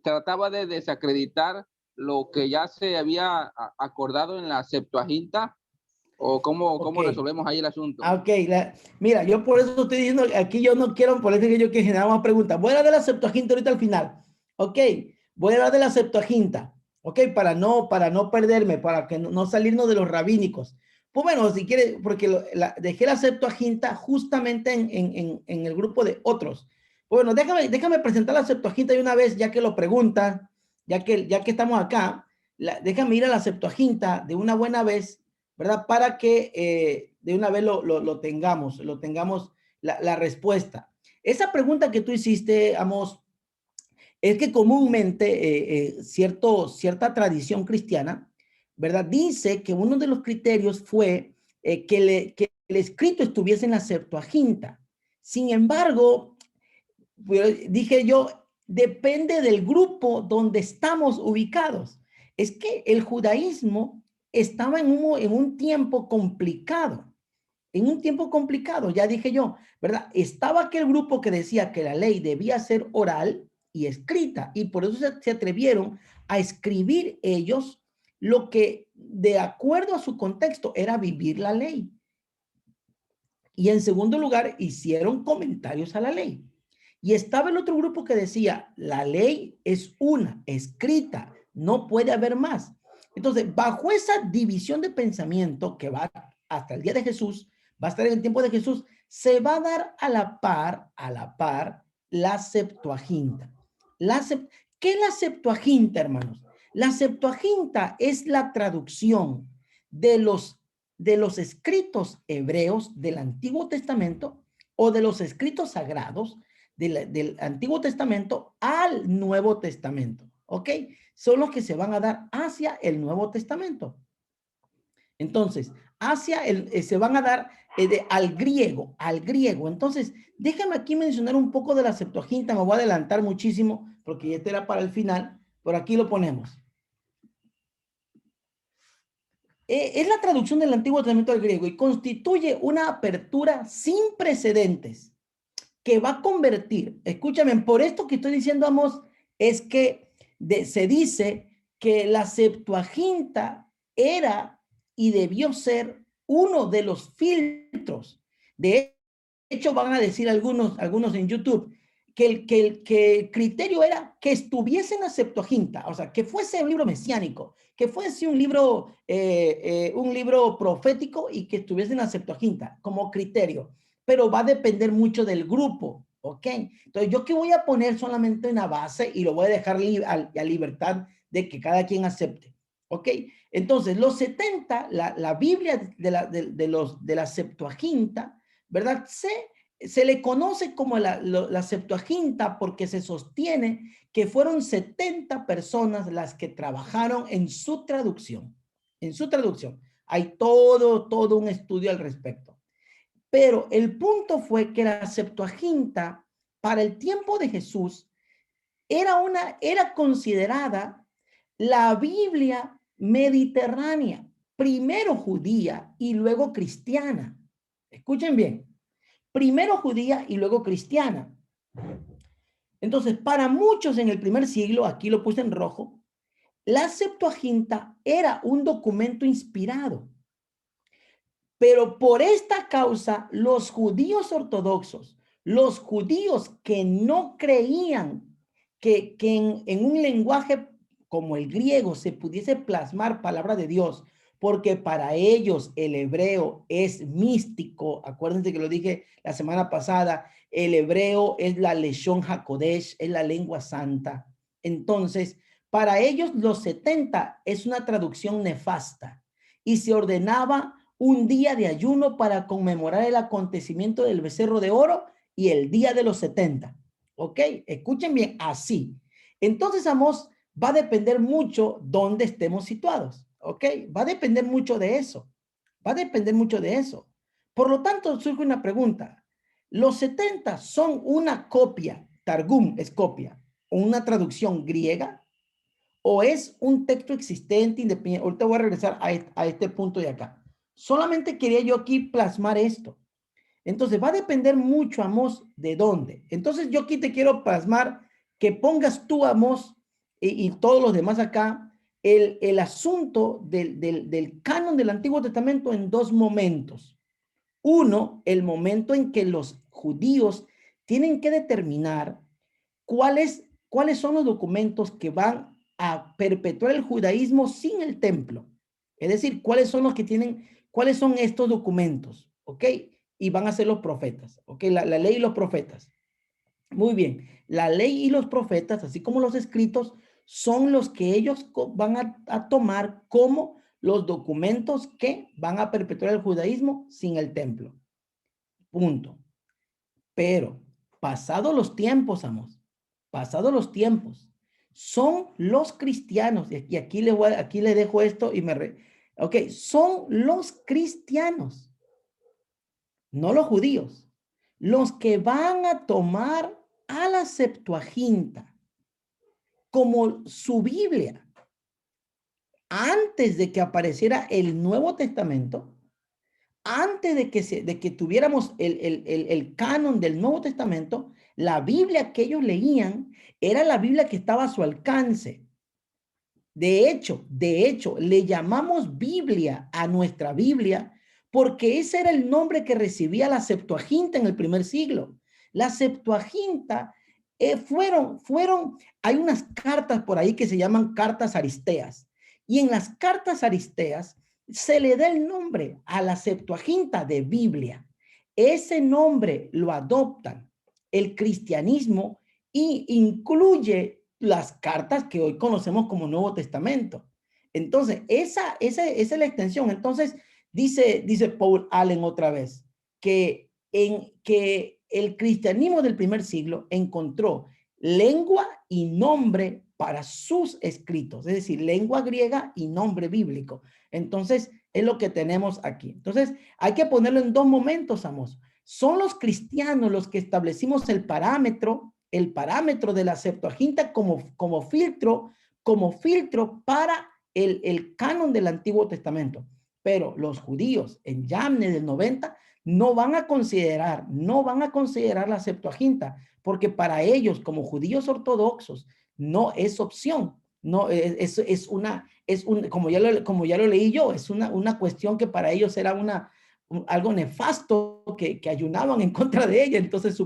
trataba de desacreditar lo que ya se había acordado en la Septuaginta, o cómo resolvemos ahí el asunto. Ok, mira, yo por eso estoy diciendo, aquí yo no quiero, por eso que yo quiero generar más preguntas. Voy a hablar de la Septuaginta ahorita al final. Ok, voy a hablar de la Septuaginta. Ok, para no perderme, para que no salirnos de los rabínicos. Pues bueno, si quieres, porque dejé la Septuaginta justamente en el grupo de otros. Bueno, déjame presentar la Septuaginta de una vez, ya que lo preguntan, ya que estamos acá. Déjame ir a la Septuaginta de una buena vez, ¿verdad? Para que de una vez lo tengamos la respuesta. Esa pregunta que tú hiciste, Amos, es que comúnmente cierta tradición cristiana, ¿verdad? Dice que uno de los criterios fue que el escrito estuviese en la Septuaginta. Sin embargo, dije yo, depende del grupo donde estamos ubicados. Es que el judaísmo estaba en un tiempo complicado. Ya dije yo, ¿verdad? Estaba aquel grupo que decía que la ley debía ser oral y escrita, y por eso se atrevieron a escribir ellos lo que, de acuerdo a su contexto, era vivir la ley. Y en segundo lugar, hicieron comentarios a la ley. Y estaba el otro grupo que decía, la ley es una, escrita, no puede haber más. Entonces, bajo esa división de pensamiento que va hasta el día de Jesús, va a estar en el tiempo de Jesús, se va a dar a la par, la Septuaginta. ¿Qué es la Septuaginta, hermanos? La Septuaginta es la traducción de los escritos hebreos del Antiguo Testamento o de los escritos sagrados del Antiguo Testamento al Nuevo Testamento, ¿ok? Son los que se van a dar hacia el Nuevo Testamento. Entonces, se van a dar al griego. Entonces, déjame aquí mencionar un poco de la Septuaginta, me voy a adelantar muchísimo porque este era para el final, pero aquí lo ponemos. Es la traducción del Antiguo Testamento al griego y constituye una apertura sin precedentes que va a convertir, escúchame, por esto que estoy diciendo, Amos, es que se dice que la Septuaginta era y debió ser uno de los filtros. De hecho, van a decir algunos en YouTube que el criterio era que estuviese en la Septuaginta, o sea, que fuese un libro mesiánico, que fuese un libro profético y que estuviese en la Septuaginta como criterio, pero va a depender mucho del grupo, ¿ok? Entonces, yo que voy a poner solamente una base y lo voy a dejar a libertad de que cada quien acepte, ¿ok? Entonces, los 70, la Biblia de la Septuaginta, ¿verdad? Se le conoce como la Septuaginta porque se sostiene que fueron 70 personas las que trabajaron en su traducción. En su traducción. Hay todo un estudio al respecto. Pero el punto fue que la Septuaginta, para el tiempo de Jesús, era considerada la Biblia mediterránea, primero judía y luego cristiana. Escuchen bien. Primero judía y luego cristiana. Entonces, para muchos en el primer siglo, aquí lo puse en rojo, la Septuaginta era un documento inspirado. Pero por esta causa, los judíos ortodoxos, los judíos que no creían que en un lenguaje como el griego se pudiese plasmar palabra de Dios, porque para ellos el hebreo es místico. Acuérdense que lo dije la semana pasada, el hebreo es la Leshon HaKodesh, es la lengua santa. Entonces, para ellos los 70 es una traducción nefasta y se ordenaba un día de ayuno para conmemorar el acontecimiento del becerro de oro y el día de los 70. ¿Ok? Escuchen bien, así. Entonces, Amós, va a depender mucho dónde estemos situados. ¿Ok? Va a depender mucho de eso. Va a depender mucho de eso. Por lo tanto, surge una pregunta. ¿Los 70 son una copia, Targum es copia, una traducción griega? ¿O es un texto existente, independiente? Ahorita voy a regresar a este punto de acá. Solamente quería yo aquí plasmar esto. Entonces, va a depender mucho, Amós, de dónde. Entonces, yo aquí te quiero plasmar que pongas tú, Amós, y todos los demás acá, el asunto del canon del Antiguo Testamento en dos momentos. Uno, el momento en que los judíos tienen que determinar cuáles son los documentos que van a perpetuar el judaísmo sin el templo. Es decir, cuáles son estos documentos, ¿ok? Y van a ser los profetas, ¿ok? La ley y los profetas. Muy bien, la ley y los profetas, así como los escritos, son los que ellos van a tomar como los documentos que van a perpetuar el judaísmo sin el templo. Punto. Pero, pasados los tiempos, Amos, pasados los tiempos, son los cristianos, y aquí le dejo esto y ok, son los cristianos, no los judíos, los que van a tomar a la Septuaginta como su Biblia. Antes de que apareciera el Nuevo Testamento, antes de que tuviéramos el canon del Nuevo Testamento, la Biblia que ellos leían era la Biblia que estaba a su alcance. De hecho, le llamamos Biblia a nuestra Biblia porque ese era el nombre que recibía la Septuaginta en el primer siglo. La Septuaginta hay unas cartas por ahí que se llaman cartas aristeas. Y en las cartas aristeas se le da el nombre a la Septuaginta de Biblia. Ese nombre lo adoptan el cristianismo y incluye las cartas que hoy conocemos como Nuevo Testamento. Entonces, esa es la extensión. Entonces, dice Paul Allen otra vez, que el cristianismo del primer siglo encontró lengua y nombre para sus escritos, es decir, lengua griega y nombre bíblico. Entonces, es lo que tenemos aquí. Entonces, hay que ponerlo en dos momentos, Amos. Son los cristianos los que establecimos el parámetro de la Septuaginta como filtro para el canon del Antiguo Testamento. Pero los judíos en Yamne del 90 no van a considerar la Septuaginta, porque para ellos, como judíos ortodoxos, no es opción, no es como ya lo leí yo, es una cuestión que para ellos era algo nefasto, que ayunaban en contra de ella. Entonces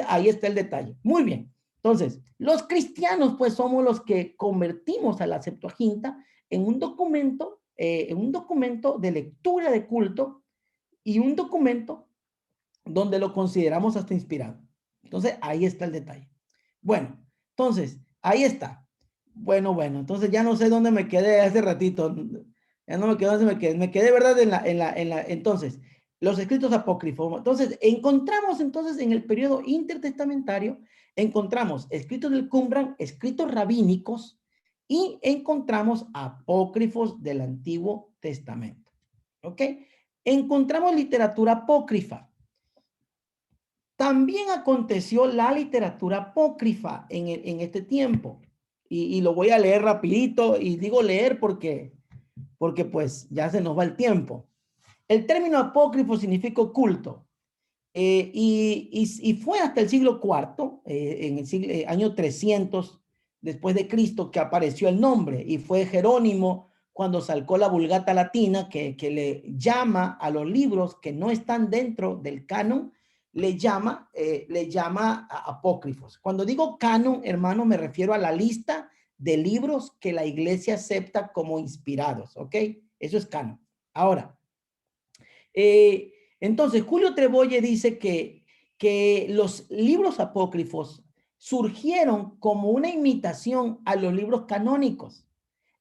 ahí está el detalle. Muy bien. Entonces, los cristianos pues somos los que convertimos a la Septuaginta en un documento de lectura de culto y un documento donde lo consideramos hasta inspirado. Entonces, ahí está el detalle. Bueno, entonces, ahí está. Bueno, entonces ya no sé dónde me quedé hace ratito. Ya no me quedé dónde me quedé. Me quedé, ¿verdad? Entonces, los escritos apócrifos. Entonces, encontramos entonces en el periodo intertestamentario, encontramos escritos del Qumran, escritos rabínicos, y encontramos apócrifos del Antiguo Testamento. ¿Ok? Encontramos literatura apócrifa. También aconteció la literatura apócrifa en este tiempo. Y lo voy a leer rapidito, y digo leer porque pues ya se nos va el tiempo. El término apócrifo significa oculto. Y fue hasta el siglo IV, en el año 300 después de Cristo, que apareció el nombre, y fue Jerónimo cuando sacó la Vulgata Latina, que le llama a los libros que no están dentro del canon, le llama apócrifos. Cuando digo canon, hermano, me refiero a la lista de libros que la iglesia acepta como inspirados, ¿ok? Eso es canon. Ahora, entonces, Julio Trebolle dice que los libros apócrifos surgieron como una imitación a los libros canónicos.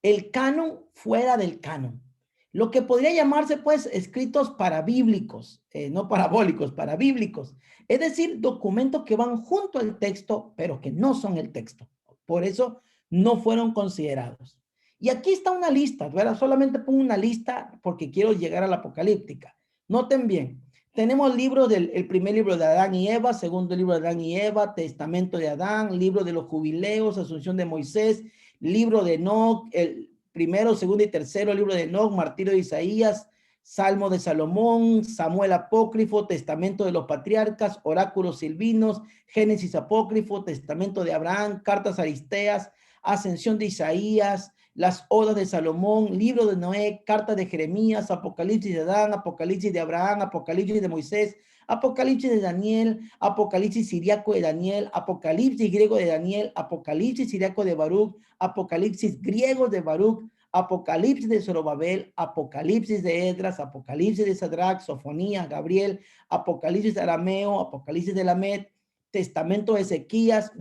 El canon fuera del canon. Lo que podría llamarse, pues, escritos parabíblicos, no parabólicos, parabíblicos. Es decir, documentos que van junto al texto, pero que no son el texto. Por eso no fueron considerados. Y aquí está una lista, ¿verdad? Solamente pongo una lista porque quiero llegar a la apocalíptica. Noten bien, tenemos libros el primer libro de Adán y Eva, segundo libro de Adán y Eva, testamento de Adán, libro de los jubileos, asunción de Moisés, libro de Enoc, el primero, segundo y tercero libro de Enoc, martirio de Isaías, salmo de Salomón, Samuel apócrifo, testamento de los patriarcas, oráculos silvinos, Génesis apócrifo, testamento de Abraham, cartas aristeas, ascensión de Isaías, las odas de Salomón, libro de Noé, carta de Jeremías, Apocalipsis de Adán, Apocalipsis de Abraham, Apocalipsis de Moisés, Apocalipsis de Daniel, Apocalipsis siriaco de Daniel, Apocalipsis griego de Daniel, Apocalipsis siriaco de Baruch, Apocalipsis griego de Baruch, Apocalipsis de Zorobabel, Apocalipsis de Esdras, Apocalipsis de Sadrach, Sofonías, Gabriel, Apocalipsis de Arameo, Apocalipsis de Lamed, testamento de Ezequías,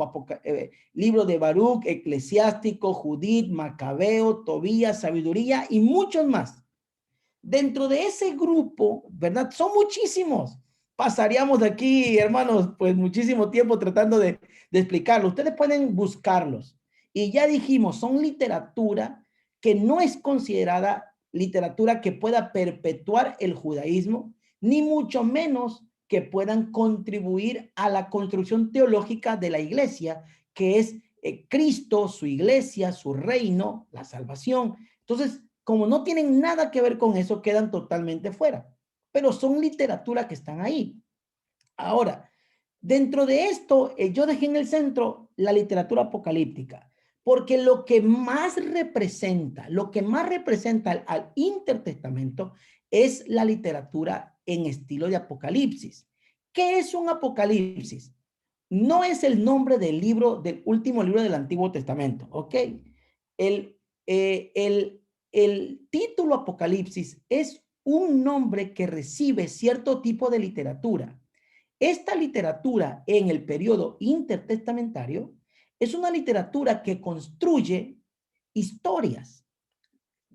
libro de Baruch, Eclesiástico, Judith, Macabeo, Tobías, Sabiduría y muchos más. Dentro de ese grupo, ¿verdad? Son muchísimos. Pasaríamos aquí, hermanos, pues muchísimo tiempo tratando de explicarlo. Ustedes pueden buscarlos. Y ya dijimos, son literatura que no es considerada literatura que pueda perpetuar el judaísmo, ni mucho menos que puedan contribuir a la construcción teológica de la iglesia, que es Cristo, su iglesia, su reino, la salvación. Entonces, como no tienen nada que ver con eso, quedan totalmente fuera. Pero son literatura que están ahí. Ahora, dentro de esto, yo dejé en el centro la literatura apocalíptica, porque lo que más representa al intertestamento es la literatura en estilo de apocalipsis. ¿Qué es un apocalipsis? No es el nombre del último libro del Antiguo Testamento, ¿ok? El título apocalipsis es un nombre que recibe cierto tipo de literatura. Esta literatura en el periodo intertestamentario es una literatura que construye historias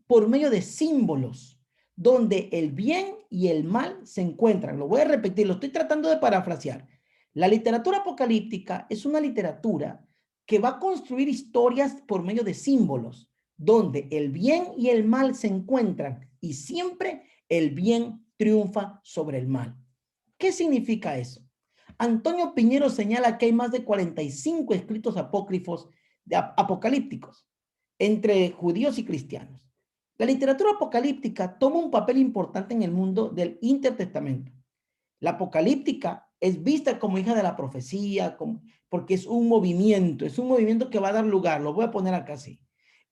por medio de símbolos, donde el bien y el mal se encuentran. Lo voy a repetir, lo estoy tratando de parafrasear. La literatura apocalíptica es una literatura que va a construir historias por medio de símbolos, donde el bien y el mal se encuentran y siempre el bien triunfa sobre el mal. ¿Qué significa eso? Antonio Piñero señala que hay más de 45 escritos apócrifos apocalípticos entre judíos y cristianos. La literatura apocalíptica toma un papel importante en el mundo del intertestamento. La apocalíptica es vista como hija de la profecía, porque es un movimiento que va a dar lugar, lo voy a poner acá así.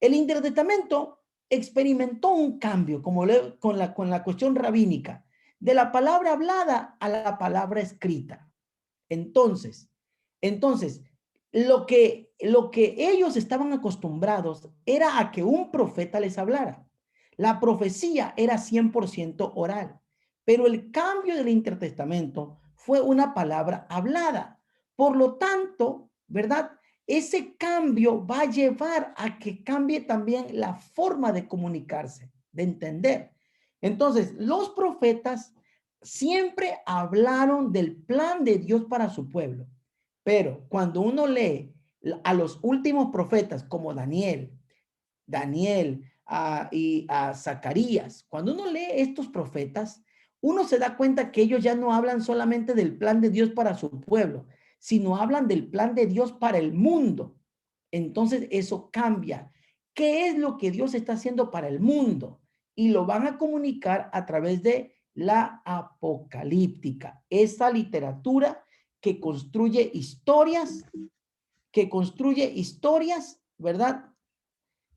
El intertestamento experimentó un cambio con la cuestión rabínica, de la palabra hablada a la palabra escrita. Entonces, lo que ellos estaban acostumbrados era a que un profeta les hablara. La profecía era 100% oral, pero el cambio del intertestamento fue una palabra hablada. Por lo tanto, ¿verdad? Ese cambio va a llevar a que cambie también la forma de comunicarse, de entender. Entonces, los profetas siempre hablaron del plan de Dios para su pueblo. Pero cuando uno lee a los últimos profetas como Daniel y a Zacarías, cuando uno lee estos profetas, uno se da cuenta que ellos ya no hablan solamente del plan de Dios para su pueblo, sino hablan del plan de Dios para el mundo. Entonces eso cambia. ¿Qué es lo que Dios está haciendo para el mundo? Y lo van a comunicar a través de la apocalíptica, esa literatura que construye historias, ¿verdad?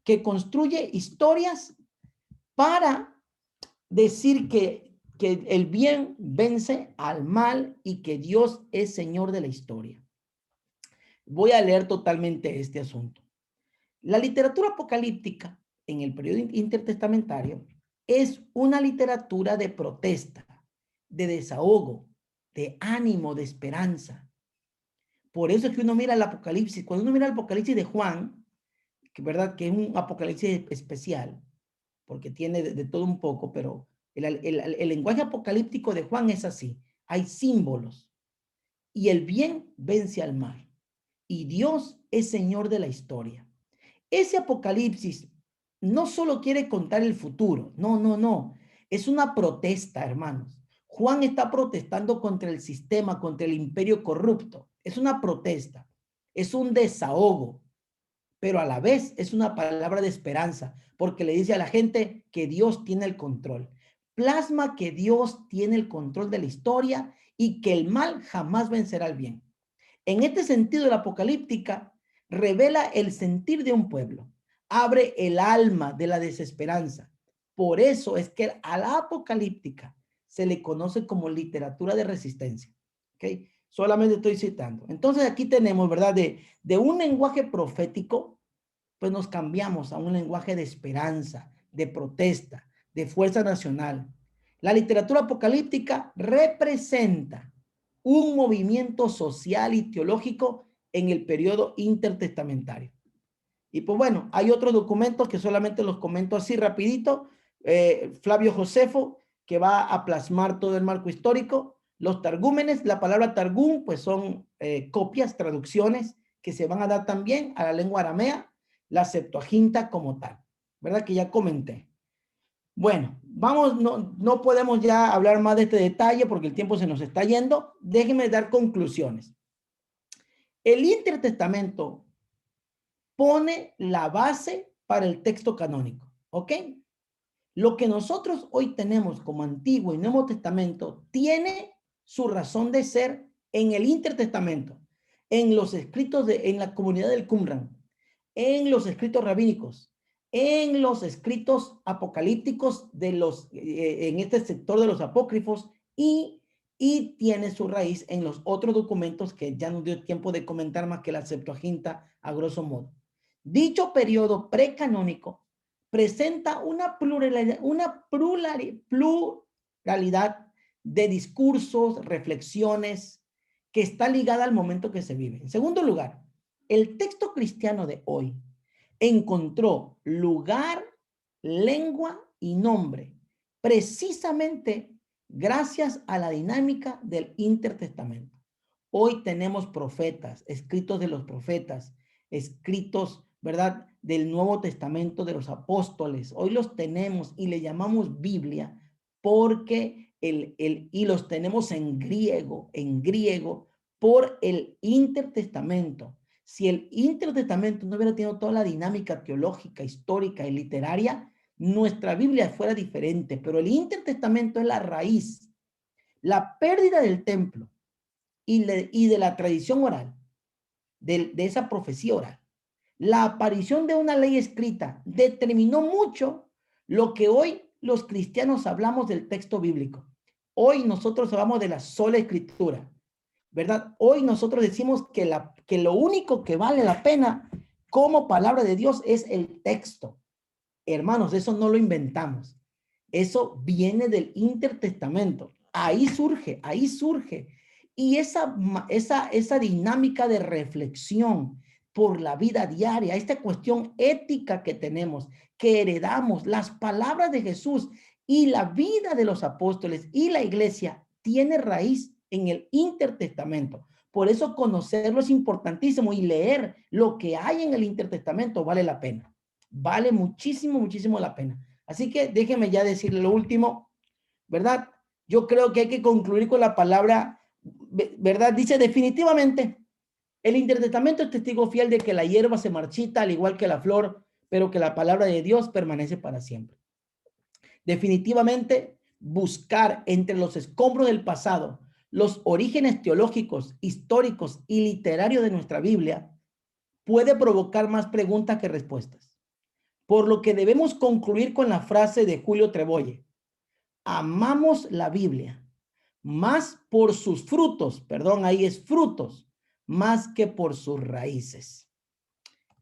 Que construye historias para decir que el bien vence al mal y que Dios es Señor de la historia. Voy a leer totalmente este asunto. La literatura apocalíptica en el periodo intertestamentario es una literatura de protesta, de desahogo, de ánimo, de esperanza. Por eso es que uno mira el Apocalipsis, cuando uno mira el Apocalipsis de Juan, que verdad que es un Apocalipsis especial, porque tiene de todo un poco, pero el lenguaje apocalíptico de Juan es así. Hay símbolos y el bien vence al mal y Dios es Señor de la historia. Ese Apocalipsis no solo quiere contar el futuro, no. Es una protesta, hermanos. Juan está protestando contra el sistema, contra el imperio corrupto. Es una protesta, es un desahogo, pero a la vez es una palabra de esperanza, porque le dice a la gente que Dios tiene el control. Plasma que Dios tiene el control de la historia y que el mal jamás vencerá al bien. En este sentido, la apocalíptica revela el sentir de un pueblo, abre el alma de la desesperanza. Por eso es que a la apocalíptica se le conoce como literatura de resistencia. ¿Okay? Solamente estoy citando. Entonces aquí tenemos, ¿verdad? De un lenguaje profético, pues nos cambiamos a un lenguaje de esperanza, de protesta, de fuerza nacional. La literatura apocalíptica representa un movimiento social y teológico en el periodo intertestamentario. Y pues bueno, hay otros documentos que solamente los comento así rapidito. Flavio Josefo, que va a plasmar todo el marco histórico. Los targúmenes, la palabra targum, pues son copias, traducciones que se van a dar también a la lengua aramea, la Septuaginta como tal, ¿verdad? Que ya comenté. Bueno, vamos, no podemos ya hablar más de este detalle porque el tiempo se nos está yendo. Déjenme dar conclusiones. El intertestamento pone la base para el texto canónico, ¿ok? Lo que nosotros hoy tenemos como Antiguo y Nuevo Testamento tiene su razón de ser en el intertestamento, en los escritos en la comunidad del Qumran, en los escritos rabínicos, en los escritos apocalípticos en este sector de los apócrifos y tiene su raíz en los otros documentos que ya no dio tiempo de comentar más que la Septuaginta a grosso modo. Dicho periodo precanónico presenta una pluralidad de discursos, reflexiones que está ligada al momento que se vive. En segundo lugar, el texto cristiano de hoy encontró lugar, lengua y nombre precisamente gracias a la dinámica del intertestamento. Hoy tenemos profetas, escritos de los profetas, escritos, ¿verdad?, del Nuevo Testamento de los apóstoles. Hoy los tenemos y le llamamos Biblia porque y los tenemos en griego por el intertestamento. Si el intertestamento no hubiera tenido toda la dinámica teológica, histórica y literaria, nuestra Biblia fuera diferente, pero el intertestamento es la raíz. La pérdida del templo y de la tradición oral, de esa profecía oral, la aparición de una ley escrita determinó mucho Lo que hoy los cristianos hablamos del texto bíblico. Hoy nosotros hablamos de la sola escritura, ¿verdad? Hoy nosotros decimos que lo único que vale la pena como palabra de Dios es el texto. Hermanos, eso no lo inventamos. Eso viene del intertestamento. Ahí surge, ahí surge. Y esa dinámica de reflexión por la vida diaria, esta cuestión ética que tenemos, que heredamos, las palabras de Jesús y la vida de los apóstoles y la iglesia tiene raíz en el intertestamento. Por eso conocerlo es importantísimo y leer lo que hay en el intertestamento vale la pena. Vale muchísimo, muchísimo la pena. Así que déjeme ya decirle lo último, ¿verdad? Yo creo que hay que concluir con la palabra, ¿verdad? Dice definitivamente, el intertestamento es testigo fiel de que la hierba se marchita al igual que la flor, pero que la palabra de Dios permanece para siempre. Definitivamente, buscar entre los escombros del pasado los orígenes teológicos, históricos y literarios de nuestra Biblia puede provocar más preguntas que respuestas. Por lo que debemos concluir con la frase de Julio Trebolle: amamos la Biblia más por sus frutos, perdón, ahí es frutos, más que por sus raíces.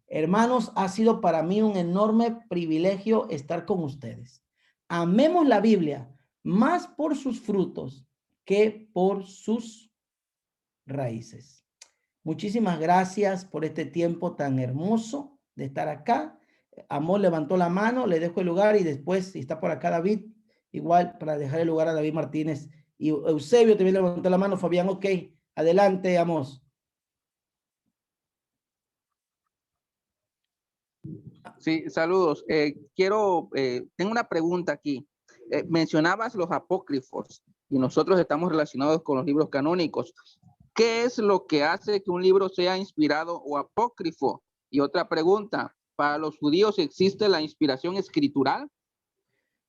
Hermanos, ha sido para mí un enorme privilegio estar con ustedes. Amemos la Biblia más por sus frutos que por sus raíces. Muchísimas gracias por este tiempo tan hermoso de estar acá. Amor levantó la mano, le dejo el lugar y después, si está por acá David, igual para dejar el lugar a David Martínez. Y Eusebio también levantó la mano. Fabián, ok. Adelante, Amos. Sí, saludos. Tengo una pregunta aquí. Mencionabas los apócrifos y nosotros estamos relacionados con los libros canónicos. ¿Qué es lo que hace que un libro sea inspirado o apócrifo? Y otra pregunta, ¿para los judíos existe la inspiración escritural?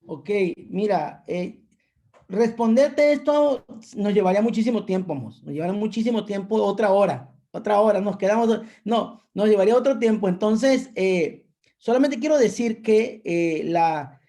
Ok, mira, responderte esto nos llevaría muchísimo tiempo, nos llevaría muchísimo tiempo, otra hora, nos quedamos, no, nos llevaría otro tiempo. Entonces, solamente quiero decir que la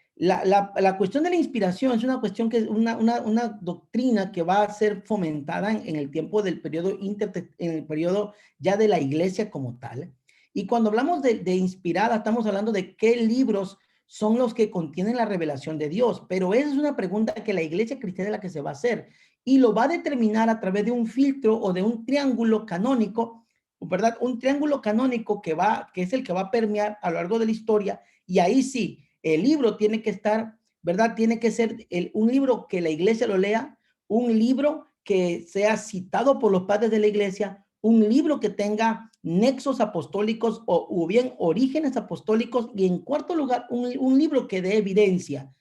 cuestión de la inspiración es una cuestión que es una doctrina que va a ser fomentada en el tiempo del periodo en el periodo ya de la iglesia como tal. Y cuando hablamos de inspirada, estamos hablando de qué libros son los que contienen la revelación de Dios, pero esa es una pregunta que la iglesia cristiana es la que se va a hacer y lo va a determinar a través de un filtro o de un triángulo canónico, ¿verdad? Un triángulo canónico que es el que va a permear a lo largo de la historia, y ahí sí, el libro tiene que estar, ¿verdad? Tiene que ser un libro que la iglesia lo lea, un libro que sea citado por los padres de la iglesia, un libro que tenga nexos apostólicos o bien orígenes apostólicos, y en cuarto lugar, un libro que dé evidencia.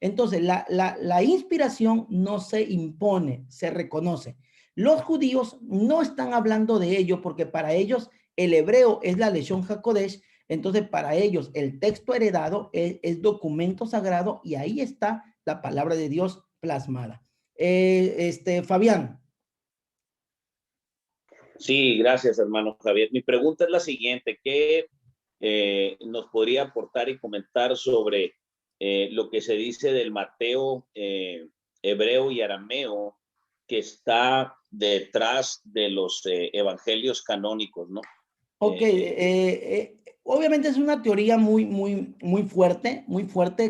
Entonces, la inspiración no se impone, se reconoce. Los judíos no están hablando de ello porque para ellos el hebreo es la Leshon HaKodesh. Entonces, para ellos el texto heredado es documento sagrado y ahí está la palabra de Dios plasmada. Fabián. Sí, gracias, hermano Javier. Mi pregunta es la siguiente: ¿qué nos podría aportar y comentar sobre lo que se dice del Mateo hebreo y arameo que está detrás de los evangelios canónicos, ¿no? Ok, obviamente es una teoría muy fuerte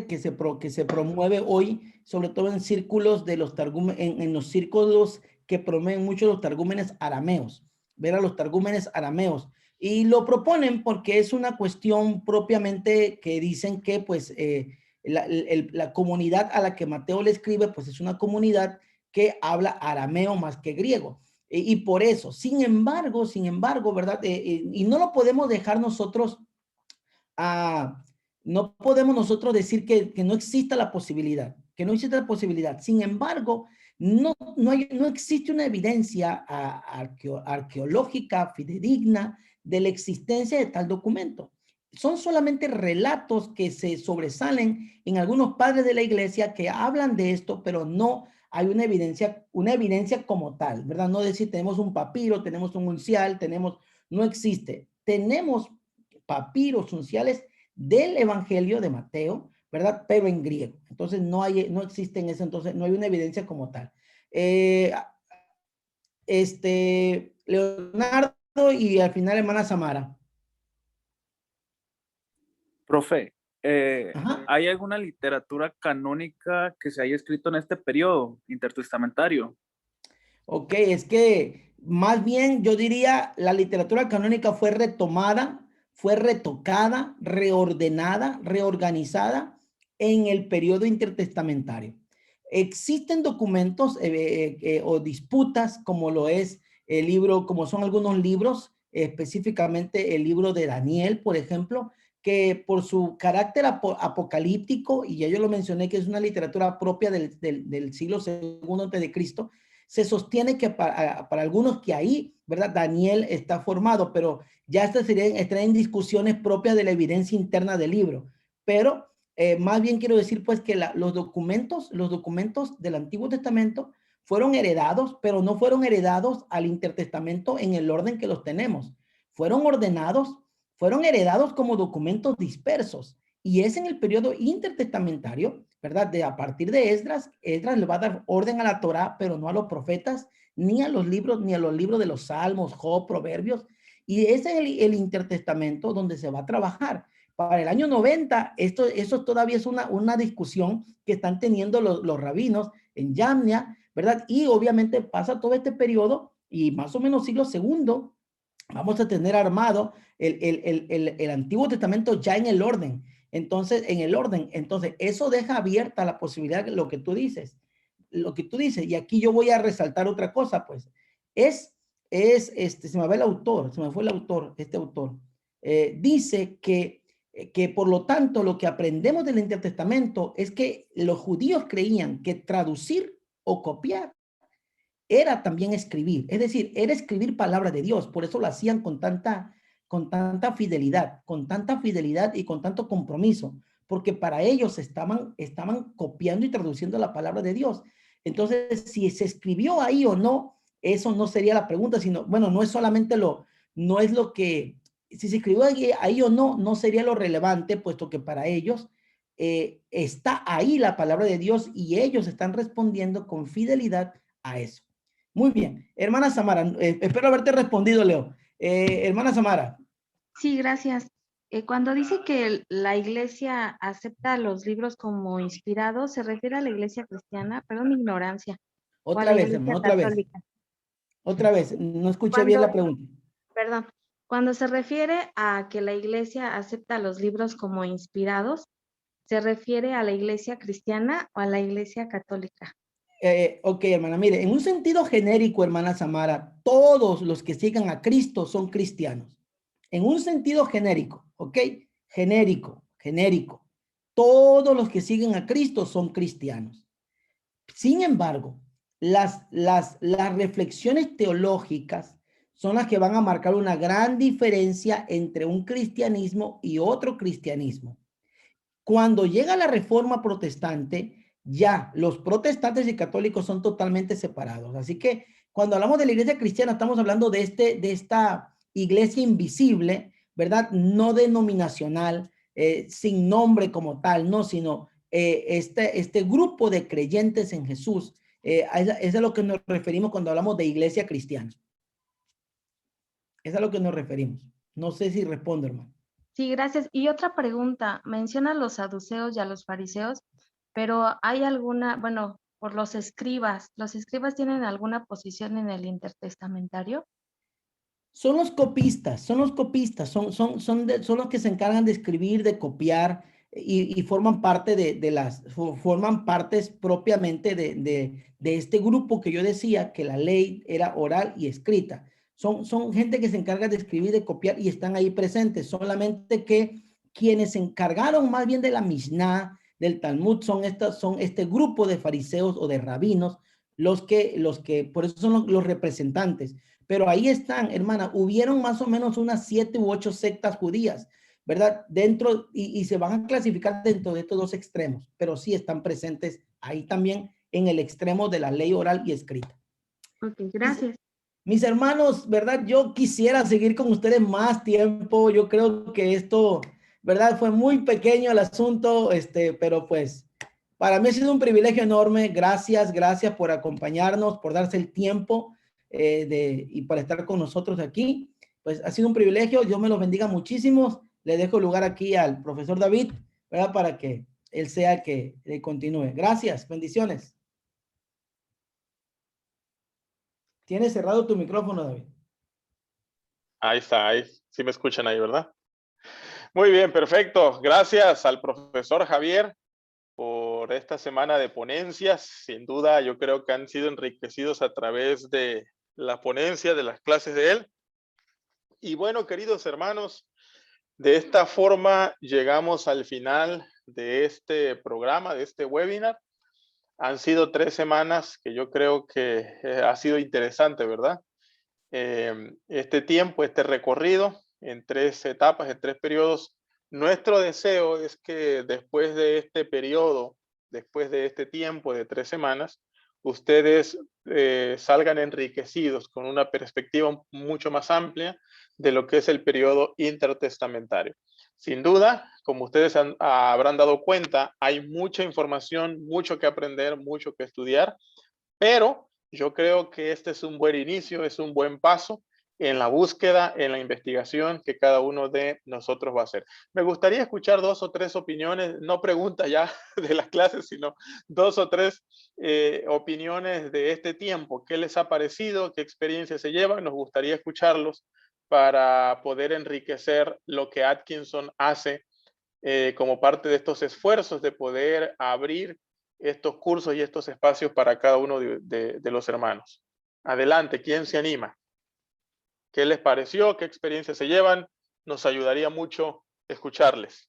que se promueve hoy, sobre todo en círculos de los en los círculos que promueven mucho los targúmenes arameos, ver a los targúmenes arameos. Y lo proponen porque es una cuestión propiamente que dicen que pues la comunidad a la que Mateo le escribe pues es una comunidad que habla arameo más que griego. Y por eso, sin embargo, ¿verdad? Y no lo podemos dejar nosotros, no podemos nosotros decir que no exista la posibilidad, Sin embargo, no existe una evidencia arqueológica fidedigna de la existencia de tal documento. Son solamente relatos que se sobresalen en algunos padres de la iglesia que hablan de esto, pero no hay una evidencia como tal, ¿verdad? No decir tenemos un papiro, tenemos un uncial, no existe. Tenemos papiros, unciales del Evangelio de Mateo, ¿verdad? Pero en griego. Entonces no existe en eso, entonces no hay una evidencia como tal. Leonardo y al final hermana Samara. Profe, Ajá. ¿hay alguna literatura canónica que se haya escrito en este periodo intertestamentario? Ok, es que más bien yo diría la literatura canónica fue retomada, fue retocada, reordenada, reorganizada en el periodo intertestamentario. Existen documentos o disputas como lo es el libro, como son algunos libros, específicamente el libro de Daniel, por ejemplo, que por su carácter apocalíptico, y ya yo lo mencioné que es una literatura propia del siglo II antes de Cristo, se sostiene que para algunos que ahí, ¿verdad? Daniel está formado, pero ya estaría en discusiones propias de la evidencia interna del libro. Pero más bien quiero decir pues que los documentos del Antiguo Testamento fueron heredados, pero no fueron heredados al intertestamento en el orden que los tenemos. Fueron heredados como documentos dispersos. Y es en el periodo intertestamentario, ¿verdad? A partir de Esdras le va a dar orden a la Torá, pero no a los profetas, ni a los libros de los Salmos, Job, Proverbios. Y ese es el intertestamento donde se va a trabajar. Para el año 90, eso todavía es una discusión que están teniendo los rabinos en Yamnia, ¿verdad? Y obviamente pasa todo este periodo y más o menos siglo segundo, vamos a tener armado el Antiguo Testamento ya en el orden. Entonces, eso deja abierta la posibilidad de lo que tú dices. Y aquí yo voy a resaltar otra cosa, pues, se me va el autor, se me fue el autor, este autor, dice que por lo tanto lo que aprendemos del Intertestamento es que los judíos creían que traducir o copiar era también escribir, es decir, era escribir palabra de Dios, por eso lo hacían con tanta fidelidad y con tanto compromiso, porque para ellos estaban copiando y traduciendo la palabra de Dios. Entonces, si se escribió ahí o no, eso no sería la pregunta, sino, bueno, no es solamente no es lo que, si se escribió ahí o no, no sería lo relevante, puesto que para ellos está ahí la palabra de Dios y ellos están respondiendo con fidelidad a eso. Muy bien. Hermana Samara, espero haberte respondido, Leo. Hermana Samara. Sí, gracias. Cuando dice que la iglesia acepta los libros como inspirados, ¿se refiere a la iglesia cristiana? Perdón mi ignorancia. ¿O a Otra la vez, iglesia hermano, otra vez. católica? Otra vez, no escuché bien la pregunta. Perdón. Cuando se refiere a que la iglesia acepta los libros como inspirados, ¿se refiere a la iglesia cristiana o a la iglesia católica? Ok, hermana, mire, en un sentido genérico, hermana Samara, todos los que sigan a Cristo son cristianos. En un sentido genérico, ¿ok? Genérico. Todos los que siguen a Cristo son cristianos. Sin embargo, las reflexiones teológicas son las que van a marcar una gran diferencia entre un cristianismo y otro cristianismo. Cuando llega la Reforma Protestante, ya los protestantes y católicos son totalmente separados. Así que cuando hablamos de la iglesia cristiana, estamos hablando de esta iglesia invisible, ¿verdad? No denominacional, sin nombre como tal, no, sino este grupo de creyentes en Jesús. Es a lo que nos referimos cuando hablamos de iglesia cristiana. Es a lo que nos referimos. No sé si respondo, hermano. Sí, gracias. Y otra pregunta, menciona a los saduceos y a los fariseos, pero ¿hay alguna, bueno, por los escribas tienen alguna posición en el intertestamentario? Son los copistas, son los los que se encargan de escribir, de copiar y forman parte forman partes propiamente de este grupo que yo decía que la ley era oral y escrita. Son gente que se encarga de escribir, de copiar y están ahí presentes. Solamente que quienes se encargaron más bien de la Mishnah, del Talmud, son este grupo de fariseos o de rabinos, los que por eso son los representantes. Pero ahí están, hermana, hubieron más o menos unas 7 u 8 sectas judías, ¿verdad? Dentro, y se van a clasificar dentro de estos dos extremos, pero sí están presentes ahí también en el extremo de la ley oral y escrita. Ok, gracias. Mis hermanos, ¿verdad? Yo quisiera seguir con ustedes más tiempo. Yo creo que esto ¿verdad? Fue muy pequeño el asunto, pero pues para mí ha sido un privilegio enorme. Gracias, gracias por acompañarnos, por darse el tiempo y para estar con nosotros aquí. Pues ha sido un privilegio. Dios me los bendiga muchísimo. Le dejo lugar aquí al profesor David, ¿verdad? Para que él sea que continúe. Gracias, bendiciones. Tienes cerrado tu micrófono, David. Ahí está, ahí. Sí me escuchan ahí, ¿verdad? Muy bien, perfecto. Gracias al profesor Javier por esta semana de ponencias. Sin duda, yo creo que han sido enriquecidos a través de la ponencia, de las clases de él. Y bueno, queridos hermanos, de esta forma llegamos al final de este programa, de este webinar. Han sido 3 semanas que yo creo que ha sido interesante, ¿verdad? Este tiempo, este recorrido en 3 etapas, en 3 periodos. Nuestro deseo es que después de este periodo, después de este tiempo de 3 semanas, ustedes salgan enriquecidos con una perspectiva mucho más amplia de lo que es el periodo intertestamentario. Sin duda, como ustedes habrán dado cuenta, hay mucha información, mucho que aprender, mucho que estudiar, pero yo creo que este es un buen inicio, es un buen paso en la búsqueda, en la investigación que cada uno de nosotros va a hacer. Me gustaría escuchar 2 o 3 opiniones, no preguntas ya de las clases, sino 2 o 3 opiniones de este tiempo. ¿Qué les ha parecido? ¿Qué experiencias se llevan? Nos gustaría escucharlos para poder enriquecer lo que Atkinson hace como parte de estos esfuerzos de poder abrir estos cursos y estos espacios para cada uno de los hermanos. Adelante, ¿quién se anima? ¿Qué les pareció? ¿Qué experiencias se llevan? Nos ayudaría mucho escucharles.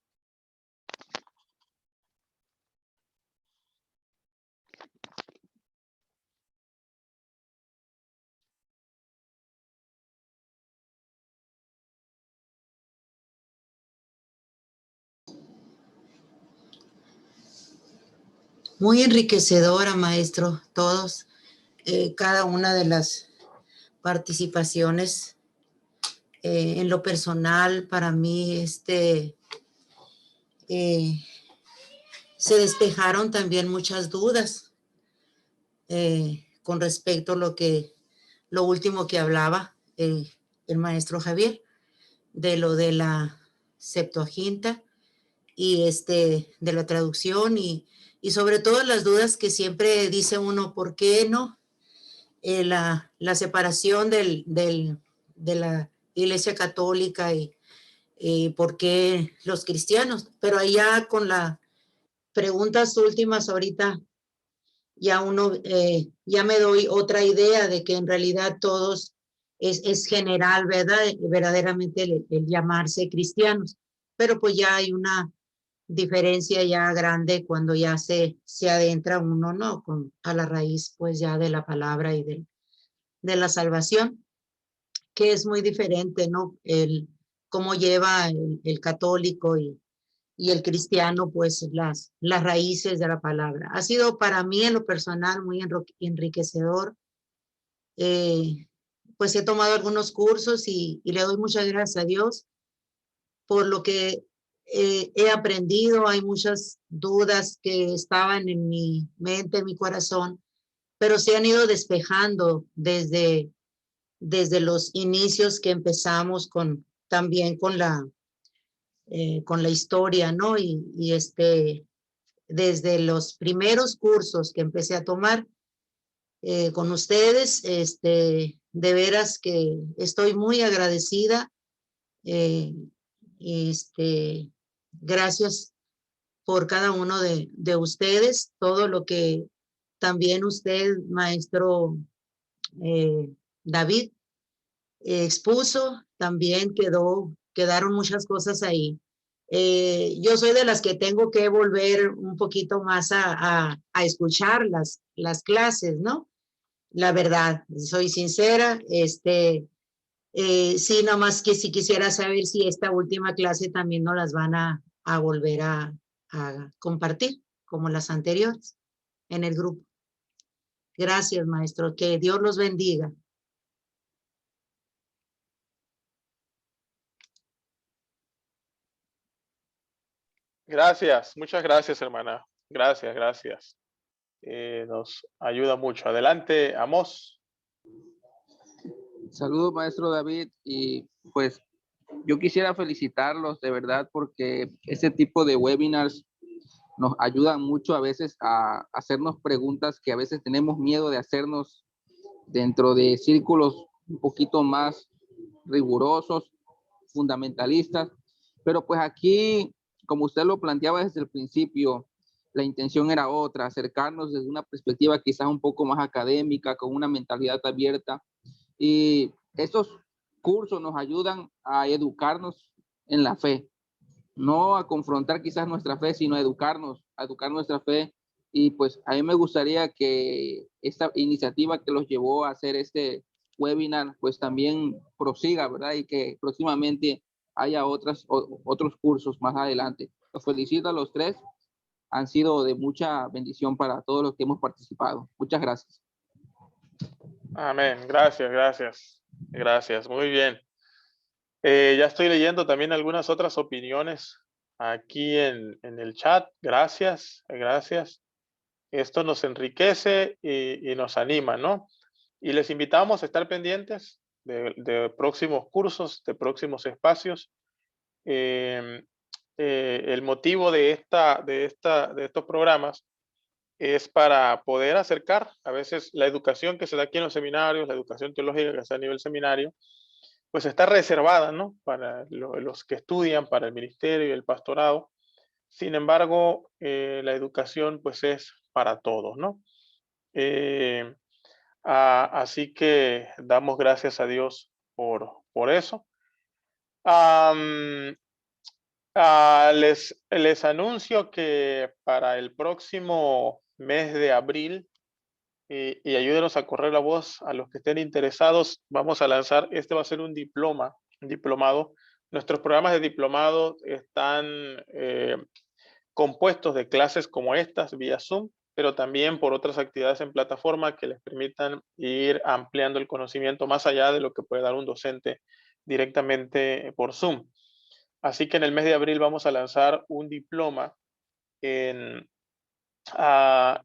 Muy enriquecedora, maestro, todos, cada una de las participaciones. En lo personal, para mí, se despejaron también muchas dudas con respecto a lo último que hablaba el maestro Javier, de lo de la Septuaginta y de la traducción y sobre todo las dudas que siempre dice uno, ¿por qué no? La separación de la Iglesia Católica y por qué los cristianos. Pero allá con las preguntas últimas ahorita ya ya me doy otra idea de que en realidad todos es general, ¿verdad? Verdaderamente el llamarse cristianos. Pero pues ya hay una diferencia ya grande cuando ya se adentra uno, ¿no? A la raíz pues ya de la palabra y de la salvación, que es muy diferente, ¿no? Cómo lleva el católico y el cristiano, pues las raíces de la palabra. Ha sido para mí en lo personal muy enriquecedor. Pues he tomado algunos cursos y le doy muchas gracias a Dios por lo que he aprendido. Hay muchas dudas que estaban en mi mente, en mi corazón, pero se han ido despejando desde los inicios que empezamos también con la historia, ¿no? Y desde los primeros cursos que empecé a tomar con ustedes, de veras que estoy muy agradecida. Gracias por cada uno de ustedes, todo lo que también usted, maestro David, expuso, también quedaron muchas cosas ahí. Yo soy de las que tengo que volver un poquito más a escuchar las clases, ¿no? La verdad, soy sincera, sí, nomás que si quisiera saber si esta última clase también nos las van a volver a compartir, como las anteriores, en el grupo. Gracias, maestro, que Dios los bendiga. Gracias, muchas gracias, hermana. Gracias, gracias. Nos ayuda mucho. Adelante, Amos. Saludos, maestro David, y pues yo quisiera felicitarlos de verdad porque ese tipo de webinars nos ayudan mucho a veces a hacernos preguntas que a veces tenemos miedo de hacernos dentro de círculos un poquito más rigurosos, fundamentalistas, pero pues aquí, como usted lo planteaba desde el principio, la intención era otra, acercarnos desde una perspectiva quizás un poco más académica, con una mentalidad abierta, y estos cursos nos ayudan a educarnos en la fe, no a confrontar quizás nuestra fe, sino a educar nuestra fe. Y pues a mí me gustaría que esta iniciativa que los llevó a hacer este webinar, pues también prosiga, ¿verdad? Y que próximamente haya otros cursos más adelante. Los felicito a los tres, han sido de mucha bendición para todos los que hemos participado. Muchas gracias. Amén. Gracias, gracias. Gracias. Muy bien. Ya estoy leyendo también algunas otras opiniones aquí en el chat. Gracias, gracias. Esto nos enriquece y nos anima, ¿no? Y les invitamos a estar pendientes de próximos cursos, de próximos espacios. El motivo de estos programas es para poder acercar a veces la educación que se da aquí en los seminarios, la educación teológica que se da a nivel seminario, pues está reservada, ¿no? Para los que estudian, para el ministerio y el pastorado. Sin embargo, la educación pues es para todos, ¿no? Así que damos gracias a Dios por eso. Les anuncio que para el próximo mes de abril, y ayúdenos a correr la voz a los que estén interesados, vamos a lanzar, este va a ser un diplomado. Nuestros programas de diplomado están compuestos de clases como estas vía Zoom, pero también por otras actividades en plataforma que les permitan ir ampliando el conocimiento más allá de lo que puede dar un docente directamente por Zoom. Así que en el mes de abril vamos a lanzar un diploma en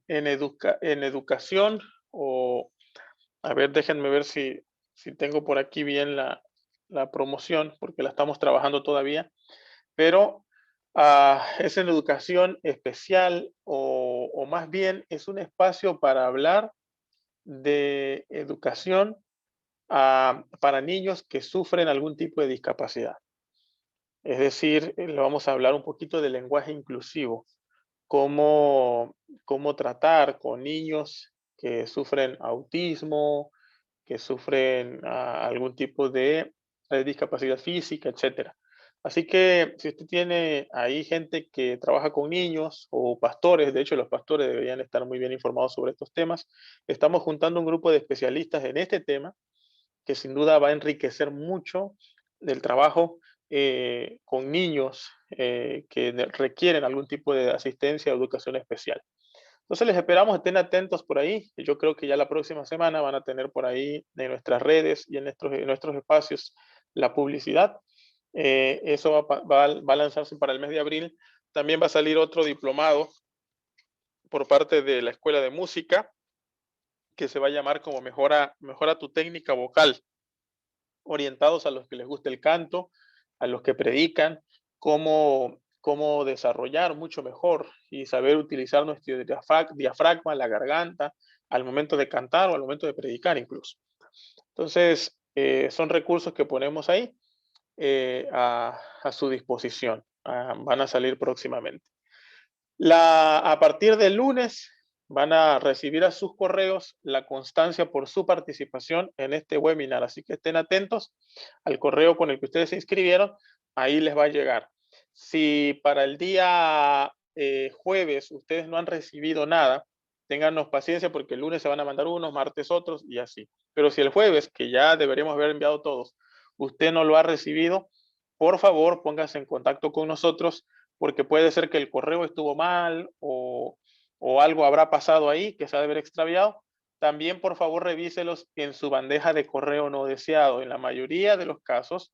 educación, o a ver, déjenme ver si tengo por aquí bien la promoción, porque la estamos trabajando todavía, pero es en educación especial, o más bien es un espacio para hablar de educación para niños que sufren algún tipo de discapacidad. Es decir, le vamos a hablar un poquito de lenguaje inclusivo, cómo tratar con niños que sufren autismo, que sufren algún tipo de discapacidad física, etcétera. Así que si usted tiene ahí gente que trabaja con niños o pastores, de hecho los pastores deberían estar muy bien informados sobre estos temas, estamos juntando un grupo de especialistas en este tema que sin duda va a enriquecer mucho del trabajo con niños que requieren algún tipo de asistencia o educación especial. Entonces les esperamos, estén atentos por ahí. Yo creo que ya la próxima semana van a tener por ahí en nuestras redes y en nuestros espacios la publicidad. Eso va a lanzarse para el mes de abril. También va a salir otro diplomado por parte de la Escuela de Música que se va a llamar como Mejora tu técnica vocal, orientados a los que les gusta el canto, a los que predican, cómo desarrollar mucho mejor y saber utilizar nuestro diafragma, la garganta, al momento de cantar o al momento de predicar incluso. Entonces, son recursos que ponemos ahí a su disposición. Van a salir próximamente. A partir del lunes van a recibir a sus correos la constancia por su participación en este webinar. Así que estén atentos al correo con el que ustedes se inscribieron. Ahí les va a llegar. Si para el día jueves ustedes no han recibido nada, téngannos paciencia porque el lunes se van a mandar unos, martes otros y así. Pero si el jueves, que ya deberíamos haber enviado todos, usted no lo ha recibido, por favor póngase en contacto con nosotros, porque puede ser que el correo estuvo mal o algo habrá pasado ahí que se ha de haber extraviado. También, por favor, revíselos en su bandeja de correo no deseado. En la mayoría de los casos,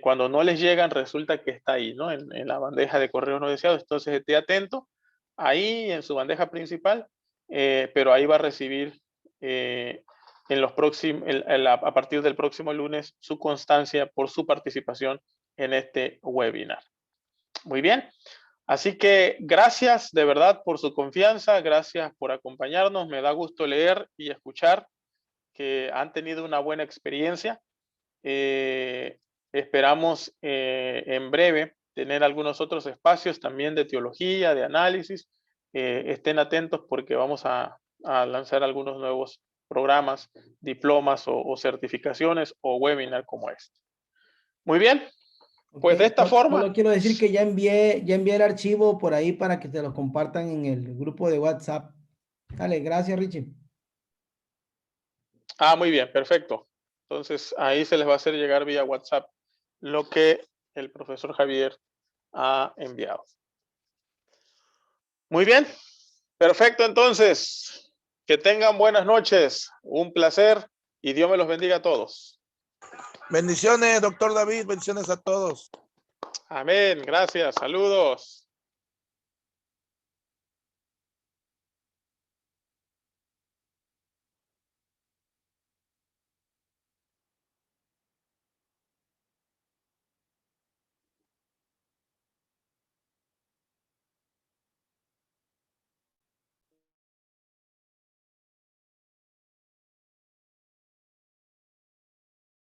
cuando no les llegan, resulta que está ahí, ¿no? En la bandeja de correos no deseados. Entonces, esté atento ahí en su bandeja principal, pero ahí va a recibir a partir del próximo lunes su constancia por su participación en este webinar. Muy bien. Así que gracias de verdad por su confianza, gracias por acompañarnos. Me da gusto leer y escuchar que han tenido una buena experiencia. Esperamos en breve tener algunos otros espacios también de teología, de análisis. Estén atentos porque vamos a lanzar algunos nuevos programas, diplomas o certificaciones o webinar como este. Muy bien. Pues de esta forma. Solo quiero decir que ya envié el archivo por ahí para que te lo compartan en el grupo de WhatsApp. Dale, gracias, Richie. Muy bien, perfecto. Entonces ahí se les va a hacer llegar vía WhatsApp lo que el profesor Javier ha enviado. Muy bien, perfecto. Entonces, que tengan buenas noches. Un placer y Dios me los bendiga a todos. Bendiciones, doctor David. Bendiciones a todos. Amén. Gracias. Saludos.